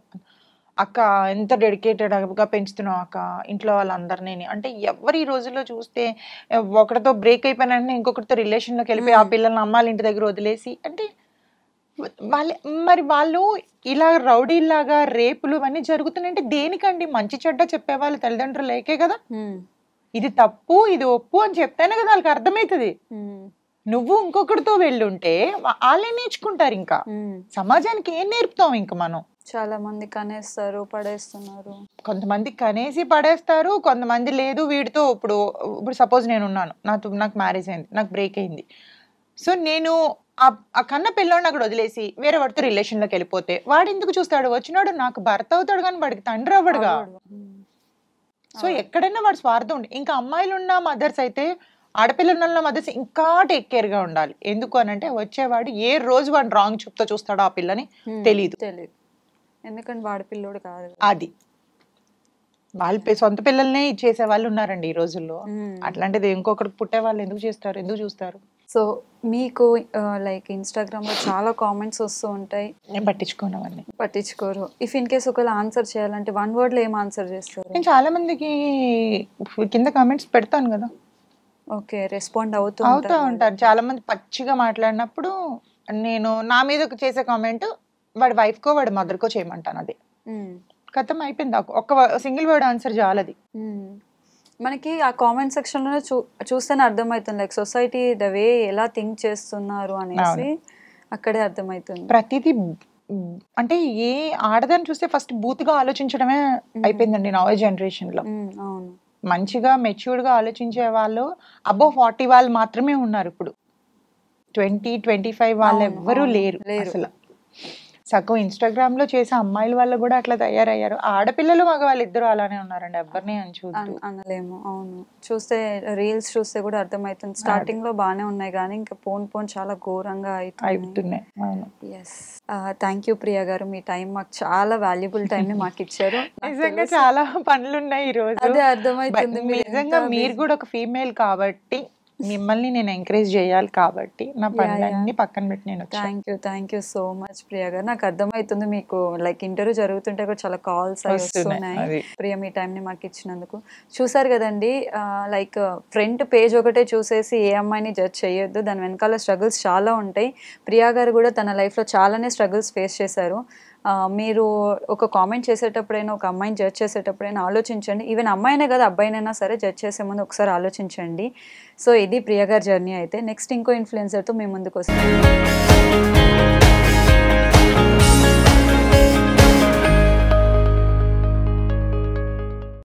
అక్క ఎంత డెడికేటెడ్గా పెంచుతున్నావు అక్క ఇంట్లో వాళ్ళందరినీ అంటే, ఎవరు ఈ రోజుల్లో చూస్తే ఒకరితో బ్రేక్ అయిపోయినా ఇంకొకరితో రిలేషన్లోకి వెళ్ళిపోయి ఆ పిల్లల్ని అమ్మాళ్ళ ఇంటి దగ్గర వదిలేసి అంటే వాళ్ళు ఇలా రౌడీలాగా రేపులు ఇవన్నీ జరుగుతున్నాయంటే దేనికండి? మంచి చెడ్డ చెప్పేవాళ్ళు తల్లిదండ్రులు లేకే కదా. ఇది తప్పు ఇది ఒప్పు అని చెప్తేనే కదా వాళ్ళకి అర్థమవుతుంది. నువ్వు ఇంకొకరితో వెళ్ళుంటే వాళ్ళే నేర్చుకుంటారు. ఇంకా సమాజానికి ఏం నేర్పుతాం? ఇంకా మనం
చాలా మంది కనేస్తారు, పడేస్తున్నారు.
కొంతమంది కనేసి పడేస్తారు, కొంతమంది లేదు వీడితో. ఇప్పుడు సపోజ్ నేను ఉన్నాను, నాకు మ్యారేజ్ అయింది, నాకు బ్రేక్ అయింది. సో నేను ఆ కన్న పిల్లోడిని అక్కడ వదిలేసి వేరే వాడితో రిలేషన్లోకి వెళ్ళిపోతే వాడు ఎందుకు చూస్తాడు? వచ్చినాడు నాకు భర్త అవుతాడు కానీ వాడికి తండ్రి అవ్వడుగా. సో ఎక్కడైనా వాడు స్వార్థం ఉండి. ఇంకా అమ్మాయిలు ఉన్న మదర్స్ అయితే, ఆడపిల్లలు ఉన్న మదర్స్ ఇంకా టేక్ కేర్గా ఉండాలి. ఎందుకు అని అంటే వచ్చేవాడు ఏ రోజు వాడు రాంగ్ చూపుతో చూస్తాడో ఆ పిల్లని తెలియదు.
ఎందుకంటే వాడి పిల్లోడు కాదు.
అది వాళ్ళ సొంత పిల్లల్నే ఇచ్చేసే వాళ్ళు ఉన్నారండి ఈ రోజుల్లో. అట్లాంటిది ఇంకొకరికి పుట్టే వాళ్ళు ఎందుకు చేస్తారు, ఎందుకు చూస్తారు?
సో మీకు లైక్ ఇన్స్టాగ్రామ్లో చాలా కామెంట్స్ వస్తూ ఉంటాయి,
నేను పట్టించుకోను అవన్నీ.
పట్టించుకోరు. ఇఫ్ ఇన్ కేస్ ఒకవేళ ఆన్సర్ చేయాలంటే 1 wordలో ఏం ఆన్సర్ చేస్తారు?
నేను చాలా మందికి కింద కామెంట్స్ పెడతాను కదా,
ఓకే, రెస్పాండ్ అవుతూ
ఉంటారు. చాలా మంది పచ్చిగా మాట్లాడినప్పుడు నేను నా మీద చేసే కామెంట్ వాడి వైఫ్కో వాడి మదర్కో చేయమంటాను. అది కథం అయిపోయింది. ఒక్క సింగిల్ వర్డ్ ఆన్సర్ చాలది.
మనకి ఆ కామెంట్ సెక్షన్లోనే చూస్తేనే అర్థమవుతుంది లైక్ సొసైటీ ద వే ఎలా థింక్ చేస్తున్నారు అనేసి అక్కడే అర్థమవుతుంది.
ప్రతిదీ అంటే ఏ ఆడదాన్ని చూస్తే ఫస్ట్ బూత్గా ఆలోచించడమే అయిపోయిందండి నవ జనరేషన్ లో.
అవును,
మంచిగా మెచ్యూర్డ్ గా ఆలోచించే వాళ్ళు అబోవ్ 40 వాళ్ళు మాత్రమే ఉన్నారు. ఇప్పుడు 20-25 వాళ్ళు ఎవ్వరూ లేరు అసలు. సగం ఇన్స్టాగ్రామ్ లో చేసే అమ్మాయిల వల్ల కూడా అట్లా తయారయ్యారు. ఆడపిల్లలు మగవాళ్ళు ఇద్దరు అలానే ఉన్నారండి, ఎవరిని
అనలేము. అవును, చూస్తే రీల్స్ చూస్తే కూడా అర్థమవుతుంది. స్టార్టింగ్ లో బాగానే ఉన్నాయి కానీ ఇంకా పోన్ చాలా ఘోరంగా అవుతున్నాయి. ఎస్, థ్యాంక్ యూ ప్రియా గారు, మీ టైం మాకు చాలా వాల్యుబుల్ టైం మాకు ఇచ్చారు.
నిజంగా చాలా పనులు ఉన్నాయి ఈ రోజు.
అదే అర్థమవుతుంది.
నిజంగా మీరు కూడా ఒక ఫీమేల్ కాబట్టి మిమ్మల్ని నేను ఎంకరేజ్ చేయాలి కాబట్టి నా పనులన్నీ పక్కన పెట్టి నేను.
Thank you so much Priya గారు. నాకు అర్థమవుతుంది మీకు లైక్ ఇంటర్వ్యూ జరుగుతుంటే కూడా చాలా కాల్స్ వస్తున్నాయి. ప్రియా, మీ టైంని మాకు ఇచ్చినందుకు. చూసారు కదండి, లైక్ ఫ్రంట్ పేజ్ ఒకటే చూసేసి ఏ అమ్మాయిని జడ్జ్ చేయొద్దు, దాని వెనకాల స్ట్రగుల్స్ చాలా ఉంటాయి. ప్రియా గారు కూడా తన లైఫ్లో చాలానే స్ట్రగుల్స్ ఫేస్ చేశారు. మీరు ఒక కామెంట్ చేసేటప్పుడైనా, ఒక అమ్మాయిని జడ్జ్ చేసేటప్పుడైనా ఆలోచించండి. ఈవెన్ అమ్మాయినే కదా అబ్బాయినైనా సరే జడ్జ్ చేసే ముందు ఒకసారి ఆలోచించండి. సో ఇది ప్రియా గారి జర్నీ. అయితే నెక్స్ట్ ఇంకో ఇన్ఫ్లుయెన్సర్తో మేము ముందుకు వస్తాం.